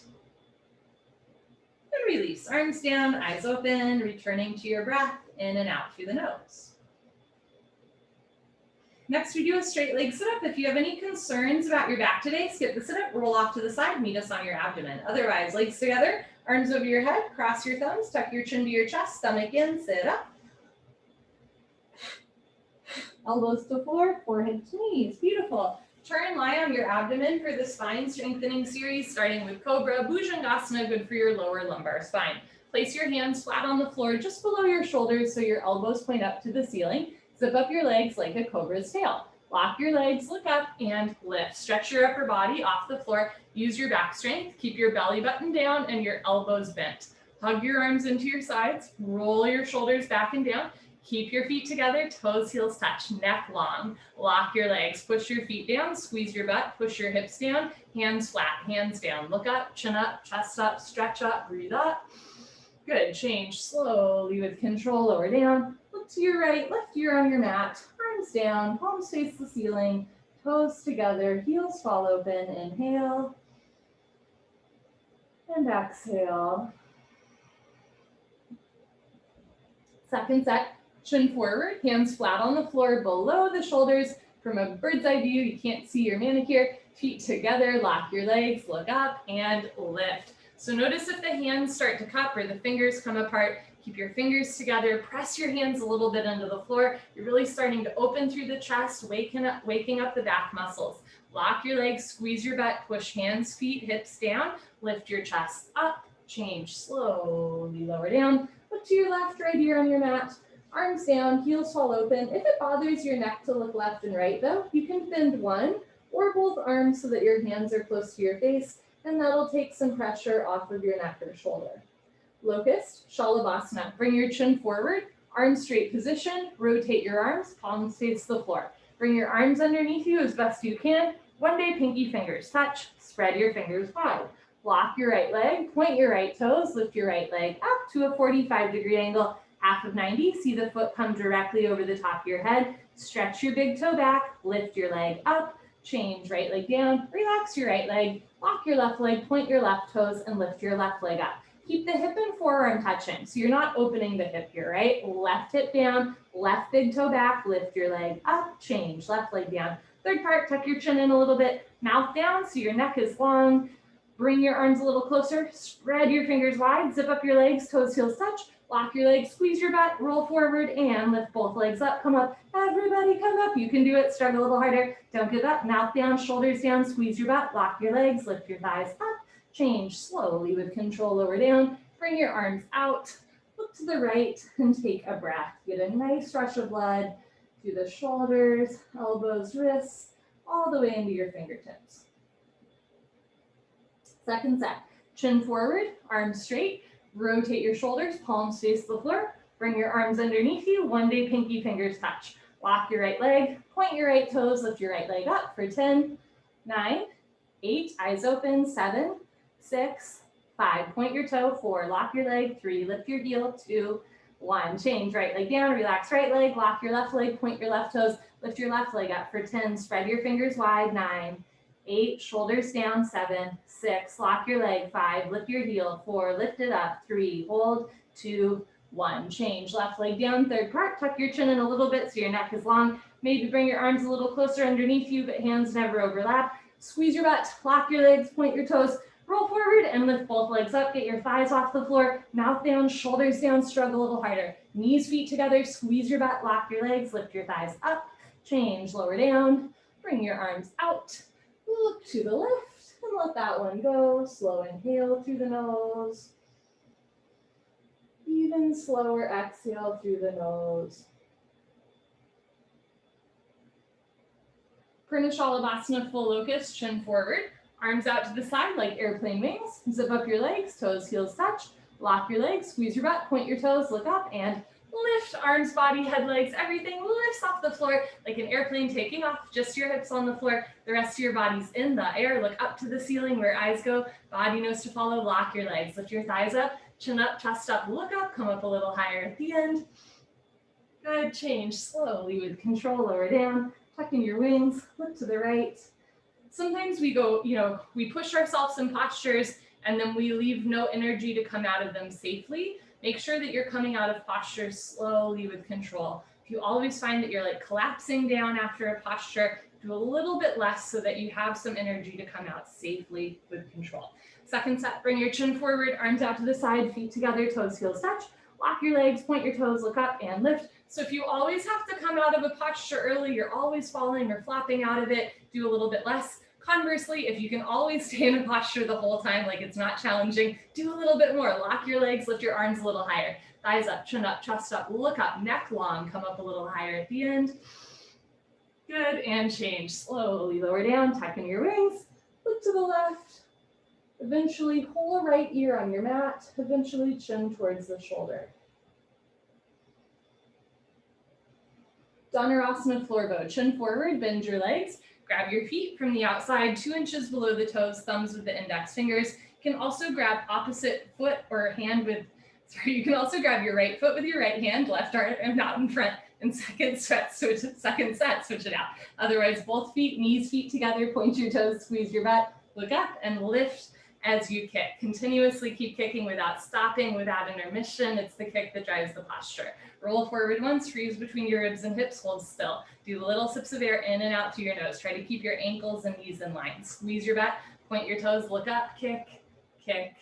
And release, arms down, eyes open, returning to your breath, in and out through the nose. Next, we do a straight leg sit-up. If you have any concerns about your back today, skip the sit-up, roll off to the side, meet us on your abdomen. Otherwise, legs together, arms over your head, cross your thumbs, tuck your chin to your chest, stomach in, sit up. Elbows to floor, forehead to knees. Beautiful. Turn, lie on your abdomen for the spine strengthening series, starting with Cobra. Bhujangasana, good for your lower lumbar spine. Place your hands flat on the floor just below your shoulders so your elbows point up to the ceiling. Zip up your legs like a cobra's tail. Lock your legs, look up, and lift. Stretch your upper body off the floor. Use your back strength. Keep your belly button down and your elbows bent. Hug your arms into your sides. Roll your shoulders back and down. Keep your feet together, toes, heels touch, neck long. Lock your legs, push your feet down, squeeze your butt, push your hips down, hands flat, hands down. Look up, chin up, chest up, stretch up, breathe up. Good, change slowly with control, lower down. Look to your right, left ear on your mat, arms down, palms face the ceiling, toes together, heels fall open. Inhale and exhale. Second set, chin forward, hands flat on the floor below the shoulders. From a bird's eye view, you can't see your manicure. Feet together, lock your legs, look up and lift. So notice if the hands start to cup or the fingers come apart, keep your fingers together, press your hands a little bit into the floor. You're really starting to open through the chest, waking up the back muscles. Lock your legs, squeeze your butt, push hands, feet, hips down, lift your chest up, change slowly, lower down. Look to your left, right ear on your mat, arms down, heels fall open. If it bothers your neck to look left and right though, you can bend one or both arms so that your hands are close to your face, and that'll take some pressure off of your neck or shoulder. Locust, Shalabhasana. Bring your chin forward, arms straight position, rotate your arms, palms face the floor. Bring your arms underneath you as best you can. One day pinky fingers touch, spread your fingers wide. Block your right leg, point your right toes, lift your right leg up to a 45-degree angle, half of 90. See the foot come directly over the top of your head. Stretch your big toe back, lift your leg up, change right leg down, relax your right leg, lock your left leg, point your left toes, and lift your left leg up. Keep the hip and forearm touching, so you're not opening the hip here, right? Left hip down, left big toe back, lift your leg up, change, left leg down. Third part, tuck your chin in a little bit, mouth down so your neck is long. Bring your arms a little closer, spread your fingers wide, zip up your legs, toes, heels touch, lock your legs, squeeze your butt, roll forward, and lift both legs up, come up. Everybody come up, you can do it, struggle a little harder, don't give up, mouth down, shoulders down, squeeze your butt, lock your legs, lift your thighs up, change slowly with control, lower down, bring your arms out, look to the right, and take a breath. Get a nice rush of blood to the shoulders, elbows, wrists, all the way into your fingertips. Second set, chin forward, arms straight, rotate your shoulders, palms face the floor, bring your arms underneath you, one day pinky fingers touch. Lock your right leg, point your right toes, lift your right leg up for 10, 9, 8, eyes open, 7, 6, 5, point your toe, 4, lock your leg, 3, lift your heel, 2, 1, change right leg down, relax right leg, lock your left leg, point your left toes, lift your left leg up for 10, spread your fingers wide, 9, 8, shoulders down, 7, 6, lock your leg, 5, lift your heel, 4, lift it up, 3, hold, 2, 1, change, left leg down, third part, tuck your chin in a little bit so your neck is long, maybe bring your arms a little closer underneath you, but hands never overlap, squeeze your butt, lock your legs, point your toes, roll forward and lift both legs up, get your thighs off the floor, mouth down, shoulders down, struggle a little harder, knees, feet together, squeeze your butt, lock your legs, lift your thighs up, change, lower down, bring your arms out, look to the left, and let that one go. Slow inhale through the nose. Even slower exhale through the nose. Purna Shalabhasana, full locust, chin forward. Arms out to the side like airplane wings. Zip up your legs, toes, heels touch. Lock your legs, squeeze your butt, point your toes, look up, and lift, arms, body, head, legs, everything lifts off the floor like an airplane taking off, just your hips on the floor, the rest of your body's in the air. Look up to the ceiling where eyes go, body knows to follow, lock your legs, lift your thighs up, chin up, chest up, look up, come up a little higher at the end. Good, change slowly with control, lower down, tucking your wings, look to the right. Sometimes we go, we push ourselves in postures and then we leave no energy to come out of them safely. Make sure that you're coming out of posture slowly with control. If you always find that you're like collapsing down after a posture, do a little bit less so that you have some energy to come out safely with control. Second set, bring your chin forward, arms out to the side, feet together, toes, heels touch. Lock your legs, point your toes, look up and lift. So if you always have to come out of a posture early, you're always falling or flopping out of it, do a little bit less. Conversely, if you can always stay in a posture the whole time, like it's not challenging, do a little bit more. Lock your legs, lift your arms a little higher. Thighs up, chin up, chest up, look up, neck long, come up a little higher at the end. Good, and change. Slowly lower down, tucking your wings, look to the left. Eventually, whole right ear on your mat, eventually chin towards the shoulder. Dhanurasana floor bow. Chin forward, bend your legs. Grab your feet from the outside, 2 inches below the toes, thumbs with the index fingers. You can also grab opposite foot or hand with, you can also grab your right foot with your right hand, left arm out in front, and second set, switch it out. Otherwise, both feet, knees, feet together, point your toes, squeeze your butt, look up and lift as you kick. Continuously keep kicking without stopping, without intermission. It's the kick that drives the posture. Roll forward once, freeze between your ribs and hips, hold still. Do little sips of air in and out through your nose. Try to keep your ankles and knees in line. Squeeze your butt, point your toes, look up, kick, kick,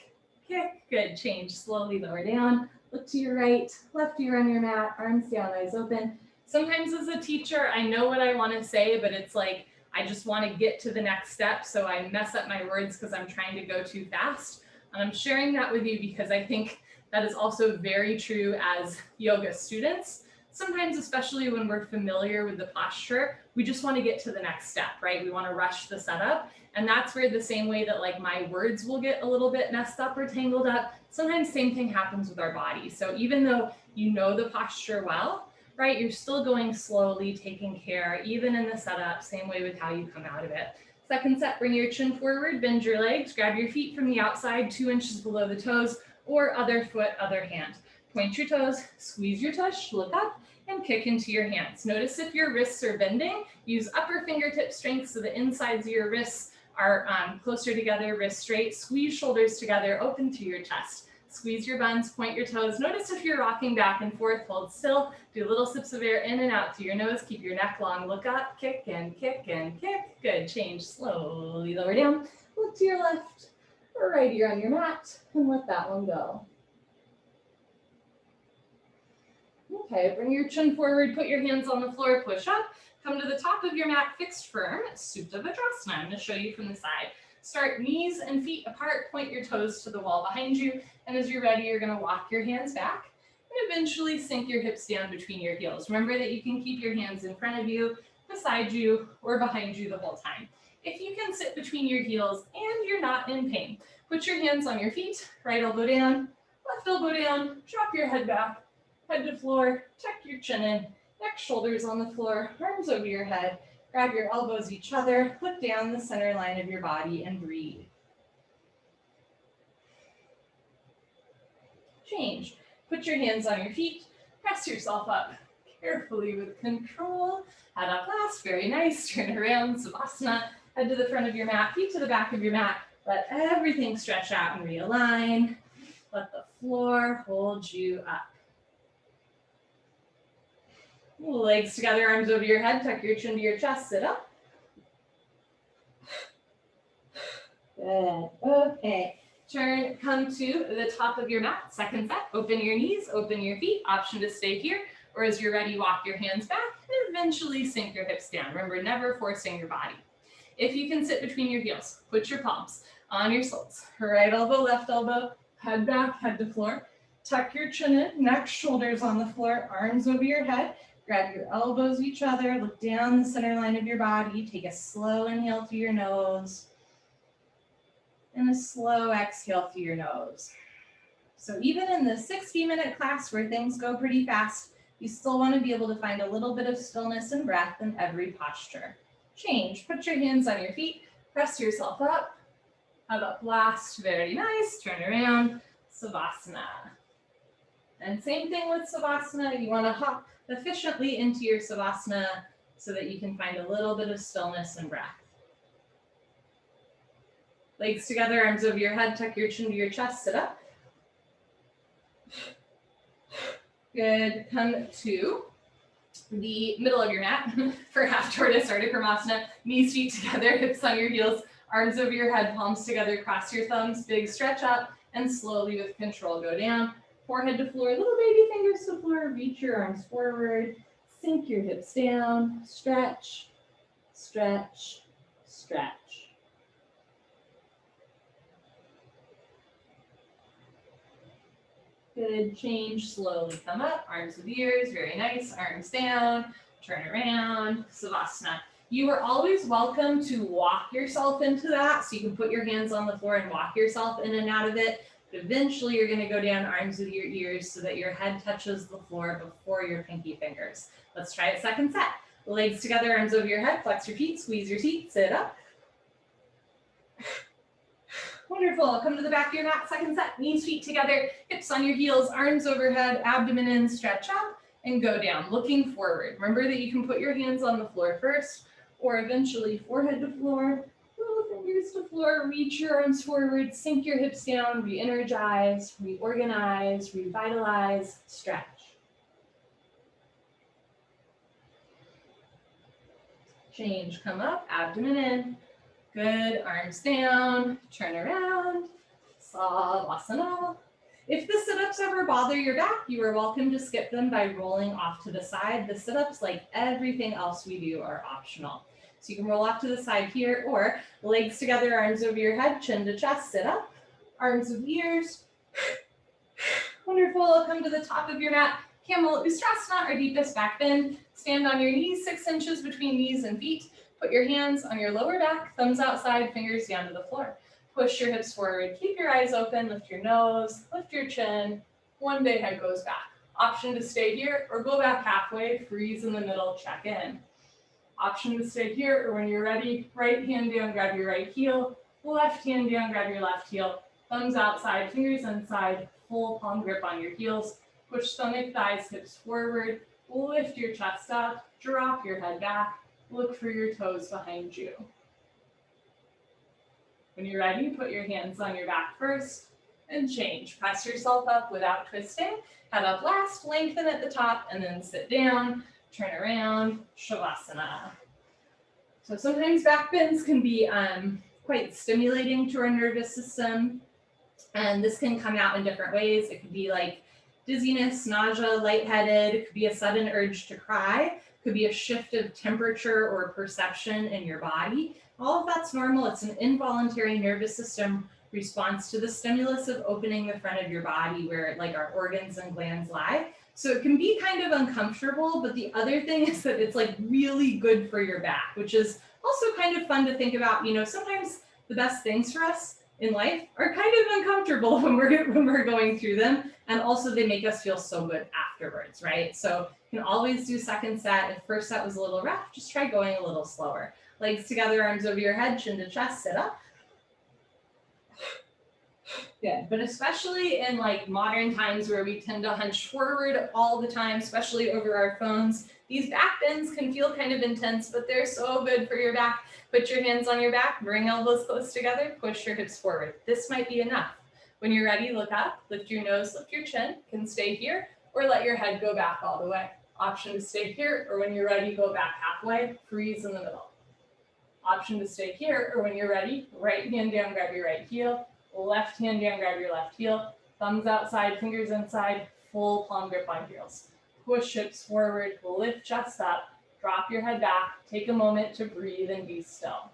kick. Good, change, slowly lower down. Look to your right, left ear on your mat, arms down, eyes open. Sometimes as a teacher, I know what I want to say, but it's like, I just want to get to the next step, so I mess up my words because I'm trying to go too fast. And I'm sharing that with you because I think that is also very true as yoga students. Sometimes, especially when we're familiar with the posture, we just want to get to the next step, right? We want to rush the setup. And that's where the same way that like my words will get a little bit messed up or tangled up, sometimes same thing happens with our body. So even though you know the posture well, right, you're still going slowly, taking care, even in the setup, same way with how you come out of it. Second set, bring your chin forward, bend your legs, grab your feet from the outside, 2 inches below the toes, or other foot, other hand. Point your toes, squeeze your tush, look up, and kick into your hands. Notice if your wrists are bending, use upper fingertip strength so the insides of your wrists are closer together, wrists straight, squeeze shoulders together, open through your chest. Squeeze your buns, point your toes. Notice if you're rocking back and forth, hold still. Do little sips of air in and out through your nose. Keep your neck long, look up, kick and kick and kick. Good, change, slowly lower down. Look to your left or right ear on your mat and let that one go. Okay, bring your chin forward, put your hands on the floor, push up. Come to the top of your mat, fixed firm, Supta Vajrasana. I'm going to show you from the side. Start knees and feet apart, point your toes to the wall behind you, and as you're ready, you're going to walk your hands back and eventually sink your hips down between your heels. Remember that you can keep your hands in front of you, beside you, or behind you the whole time. If you can sit between your heels and you're not in pain, put your hands on your feet, right elbow down, left elbow down, drop your head back, head to floor, tuck your chin in, neck, shoulders on the floor, arms over your head. Grab your elbows each other, look down the center line of your body and breathe. Change. Put your hands on your feet, press yourself up carefully with control. Head up last, very nice. Turn around, Savasana. Head to the front of your mat, feet to the back of your mat. Let everything stretch out and realign. Let the floor hold you up. Legs together, arms over your head, tuck your chin to your chest, sit up. Good, okay. Come to the top of your mat, second set. Open your knees, open your feet, option to stay here, or as you're ready, walk your hands back and eventually sink your hips down. Remember, never forcing your body. If you can sit between your heels, put your palms on your soles. Right elbow, left elbow, head back, head to floor. Tuck your chin in, neck, shoulders on the floor, arms over your head. Grab your elbows each other, look down the center line of your body, take a slow inhale through your nose, and a slow exhale through your nose. So even in the 60-minute class where things go pretty fast, you still want to be able to find a little bit of stillness and breath in every posture. Change, put your hands on your feet, press yourself up, head up last, very nice, turn around, Savasana. And same thing with Savasana, you want to hop efficiently into your Savasana so that you can find a little bit of stillness and breath. Legs together, arms over your head, tuck your chin to your chest, sit up. Good, come to the middle of your mat for half tortoise or Bikram. Knees, feet together, hips on your heels, arms over your head, palms together, cross your thumbs, big stretch up, and slowly with control go down. Forehead to floor, little baby fingers to floor, reach your arms forward, sink your hips down, stretch, stretch, stretch. Good, change, slowly come up, arms with ears, very nice, arms down, turn around, Savasana. You are always welcome to walk yourself into that, so you can put your hands on the floor and walk yourself in and out of it. But eventually you're gonna go down, arms with your ears so that your head touches the floor before your pinky fingers. Let's try a second set. Legs together, arms over your head, flex your feet, squeeze your seat, sit up. Wonderful, come to the back of your mat, second set, knees, feet together, hips on your heels, arms overhead, abdomen in, stretch up, and go down, looking forward. Remember that you can put your hands on the floor first, or eventually forehead to floor, little fingers to floor, reach your arms forward, sink your hips down, re-energize, reorganize, revitalize, stretch. Change, come up, abdomen in. Good, arms down, turn around, savasana. If the sit-ups ever bother your back, you are welcome to skip them by rolling off to the side. The sit-ups, like everything else we do, are optional. So you can roll off to the side here, or legs together, arms over your head, chin to chest, sit up, arms with ears. Wonderful, come to the top of your mat, Camel Ustrasana, or deepest back bend. Stand on your knees, 6 inches between knees and feet. Put your hands on your lower back, thumbs outside, fingers down to the floor. Push your hips forward, keep your eyes open, lift your nose, lift your chin. One day head goes back. Option to stay here or go back halfway, freeze in the middle, check in. Option to stay here, or when you're ready, right hand down, grab your right heel, left hand down, grab your left heel, thumbs outside, fingers inside, full palm grip on your heels. Push stomach, thighs, hips forward, lift your chest up, drop your head back, look for your toes behind you. When you're ready, put your hands on your back first and change. Press yourself up without twisting. Head up last, lengthen at the top, and then sit down, turn around, shavasana. So sometimes back bends can be quite stimulating to our nervous system, and this can come out in different ways. It could be like dizziness, nausea, lightheaded. It could be a sudden urge to cry. It could be a shift of temperature or perception in your body. All of that's normal. It's an involuntary nervous system response to the stimulus of opening the front of your body where like our organs and glands lie. So it can be kind of uncomfortable, but the other thing is that it's like really good for your back, which is also kind of fun to think about. You know, sometimes the best things for us in life are kind of uncomfortable when we're going through them, and also they make us feel so good afterwards, right? So you can always do second set. If first set was a little rough, just try going a little slower. Legs together, arms over your head, chin to chest, sit up. Good, but especially in like modern times where we tend to hunch forward all the time, especially over our phones, these back bends can feel kind of intense, but they're so good for your back. Put your hands on your back, bring elbows close together, push your hips forward. This might be enough. When you're ready, look up, lift your nose, lift your chin, can stay here, or let your head go back all the way. Option to stay here, or when you're ready, go back halfway, freeze in the middle. Option to stay here, or when you're ready, right hand down, grab your right heel, left hand down, grab your left heel, thumbs outside, fingers inside, full palm grip on heels. Push hips forward, lift chest up, drop your head back, take a moment to breathe and be still.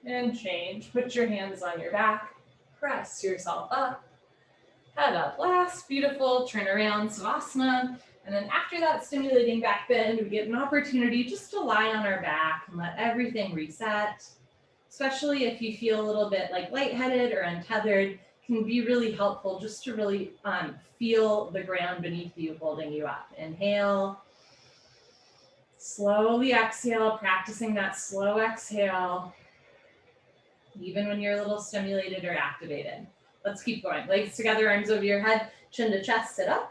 And change, put your hands on your back, press yourself up, head up last, beautiful, turn around, savasana. And then after that stimulating back bend, we get an opportunity just to lie on our back and let everything reset. Especially if you feel a little bit like lightheaded or untethered, can be really helpful just to really feel the ground beneath you holding you up. Inhale, slowly exhale, practicing that slow exhale, even when you're a little stimulated or activated. Let's keep going. Legs together, arms over your head, chin to chest, sit up.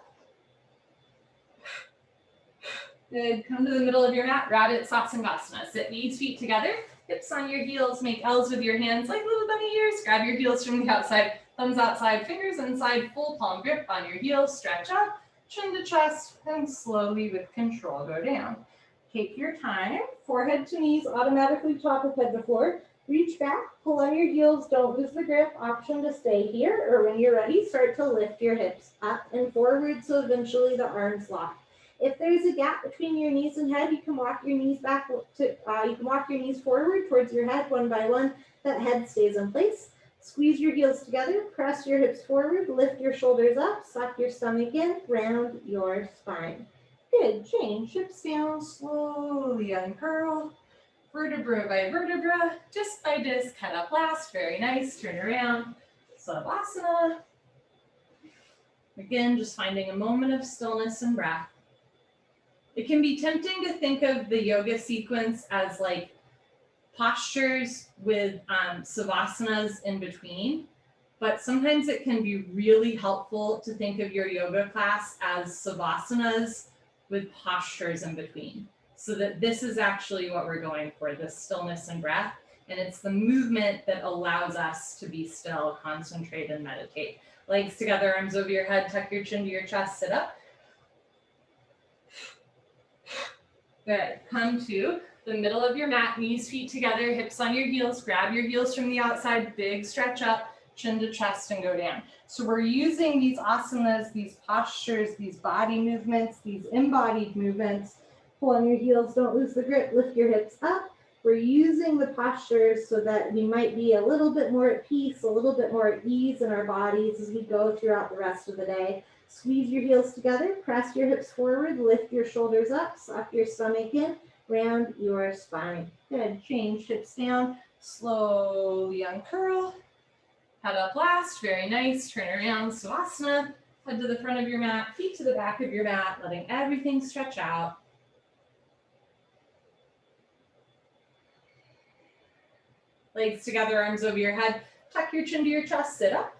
Good, come to the middle of your mat, Radha Satsangasana. Sit knees, feet together, hips on your heels, make L's with your hands like little bunny ears. Grab your heels from the outside, thumbs outside, fingers inside, full palm grip on your heels, stretch up, chin to chest, and slowly with control go down. Take your time, forehead to knees, automatically top of head to floor. Reach back, pull on your heels, don't lose the grip. Option to stay here, or when you're ready, start to lift your hips up and forward so eventually the arms lock. If there's a gap between your knees and head, you can walk your knees back forward towards your head one by one. That head stays in place. Squeeze your heels together, press your hips forward, lift your shoulders up, suck your stomach in, round your spine. Good, change, hips down, slowly uncurl. vertebra by vertebra, disc by disc, head up last, very nice, turn around, Savasana. Again, just finding a moment of stillness and breath. It can be tempting to think of the yoga sequence as like postures with savasanas in between, but sometimes it can be really helpful to think of your yoga class as savasanas with postures in between, so that this is actually what we're going for, this stillness and breath, and it's the movement that allows us to be still, concentrate, and meditate. Legs together, arms over your head, tuck your chin to your chest, sit up. Good. Come to the middle of your mat, knees, feet together, hips on your heels. Grab your heels from the outside, big stretch up, chin to chest, and go down. So we're using these asanas, these postures, these body movements, these embodied movements. Pull on your heels, don't lose the grip, lift your hips up. We're using the postures so that we might be a little bit more at peace, a little bit more at ease in our bodies as we go throughout the rest of the day. Squeeze your heels together, press your hips forward, lift your shoulders up, suck your stomach in, round your spine. Good, change, hips down, slowly uncurl, head up last, very nice, turn around, Savasana, head to the front of your mat, feet to the back of your mat, letting everything stretch out. Legs together, arms over your head, tuck your chin to your chest, sit up.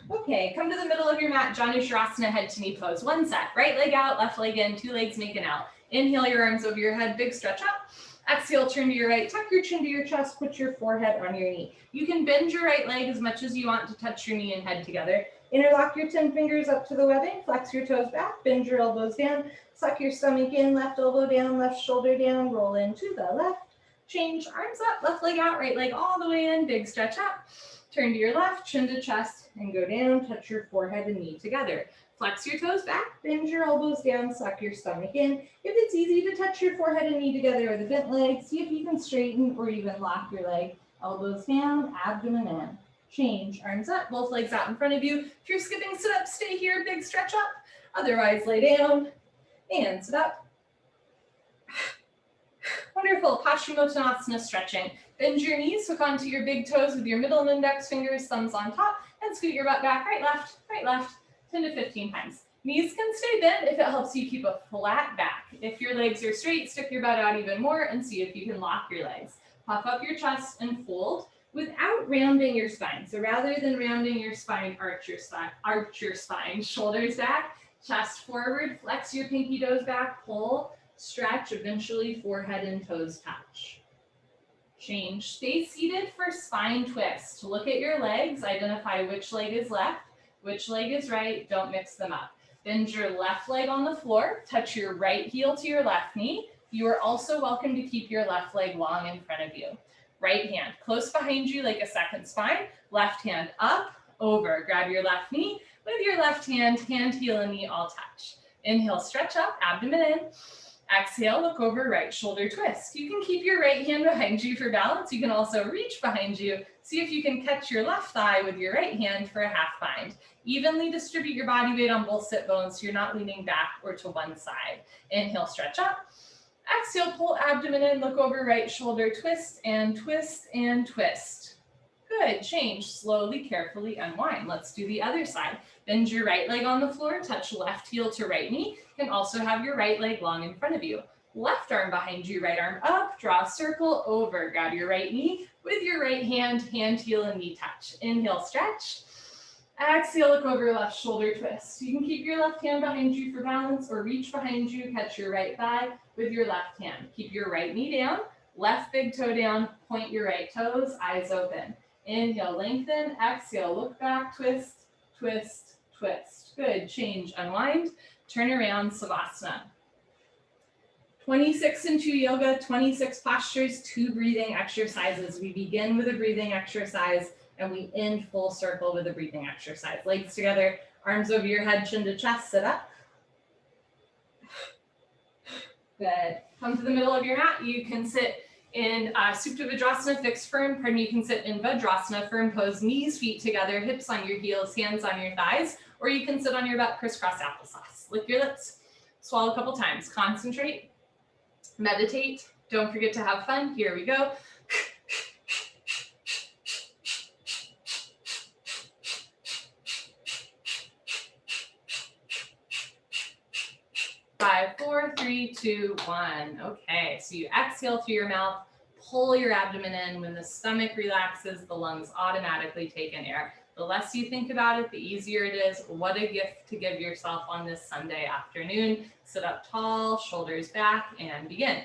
Okay, come to the middle of your mat, Janusharasana, head to knee pose. One set, right leg out, left leg in, two legs make an L. Inhale your arms over your head, big stretch up. Exhale, turn to your right, tuck your chin to your chest, put your forehead on your knee. You can bend your right leg as much as you want to touch your knee and head together. Interlock your 10 fingers up to the webbing, flex your toes back, bend your elbows down, suck your stomach in, left elbow down, left shoulder down, roll into the left. Change, arms up, left leg out, right leg all the way in, big stretch up. Turn to your left, chin to chest, and go down, touch your forehead and knee together. Flex your toes back, bend your elbows down, suck your stomach in. If it's easy to touch your forehead and knee together with a bent leg, see if you can straighten or even lock your leg. Elbows down, abdomen in. Change, arms up, both legs out in front of you. If you're skipping sit up, stay here, big stretch up. Otherwise, lay down and sit up. Wonderful, Paschimottanasana stretching. Bend your knees, hook onto your big toes with your middle and index fingers, thumbs on top, and scoot your butt back, right, left, 10 to 15 times. Knees can stay bent if it helps you keep a flat back. If your legs are straight, stick your butt out even more and see if you can lock your legs. Puff up your chest and fold without rounding your spine. So rather than rounding your spine, arch your spine, shoulders back, chest forward, flex your pinky toes back, pull, stretch, eventually forehead and toes touch. Change, stay seated for spine twist. Look at your legs, identify which leg is left, which leg is right, don't mix them up. Bend your left leg on the floor, touch your right heel to your left knee. You are also welcome to keep your left leg long in front of you. Right hand close behind you like a second spine, left hand up, over. Grab your left knee with your left hand, heel and knee all touch. Inhale, stretch up, abdomen in. Exhale, look over, right shoulder twist. You can keep your right hand behind you for balance. You can also reach behind you. See if you can catch your left thigh with your right hand for a half bind. Evenly distribute your body weight on both sit bones so you're not leaning back or to one side. Inhale, stretch up. Exhale, pull abdomen in, look over, right shoulder, twist and twist and twist. Good, change, slowly, carefully unwind. Let's do the other side. Bend your right leg on the floor, touch left heel to right knee. You can also have your right leg long in front of you. Left arm behind you, right arm up, draw a circle over. Grab your right knee with your right hand, heel and knee touch. Inhale, stretch. Exhale, look over, left shoulder twist. You can keep your left hand behind you for balance or reach behind you, catch your right thigh with your left hand. Keep your right knee down, left big toe down, point your right toes, eyes open. Inhale, lengthen, exhale, look back, twist, twist, twist. Good, change, unwind, turn around, Savasana. 26 in 2 yoga, 26 postures, 2 breathing exercises. We begin with a breathing exercise and we end full circle with a breathing exercise. Legs together, arms over your head, chin to chest, sit up. Good. Come to the middle of your mat. You can sit in Supta Vajrasana, fixed firm. You can sit in Vajrasana, firm pose, knees, feet together, hips on your heels, hands on your thighs, or you can sit on your butt, crisscross applesauce. Lick your lips, swallow a couple times, concentrate. Meditate. Don't forget to have fun. Here we go. 5, 4, 3, 2, 1. Okay, so you exhale through your mouth, pull your abdomen in. When the stomach relaxes, the lungs automatically take in air. The less you think about it, the easier it is. What a gift to give yourself on this Sunday afternoon. Sit up tall, shoulders back, and begin.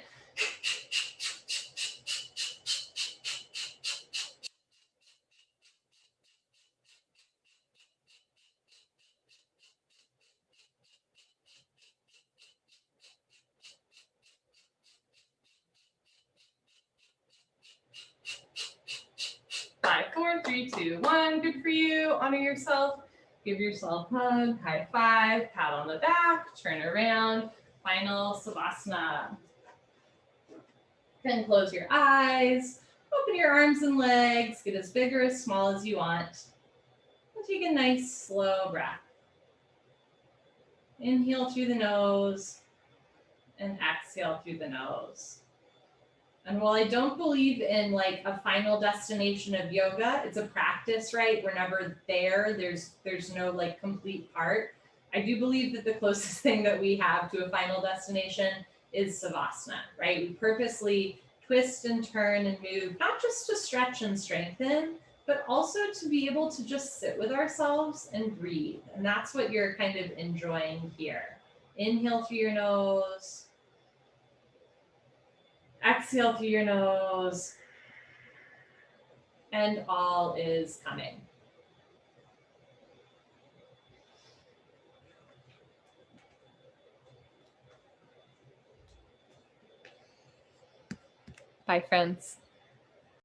Five, 4, 3, 2, 1. Good for you. Honor yourself. Give yourself a hug, high five, pat on the back, turn around. Final Savasana. Then close your eyes, open your arms and legs, get as big or as small as you want. And take a nice slow breath. Inhale through the nose and exhale through the nose. And while I don't believe in like a final destination of yoga, it's a practice, right? We're never there. There's no like complete part. I do believe that the closest thing that we have to a final destination is Savasana, right? We purposely twist and turn and move, not just to stretch and strengthen, but also to be able to just sit with ourselves and breathe. And that's what you're kind of enjoying here. Inhale through your nose. Exhale through your nose, and all is coming. Bye, friends.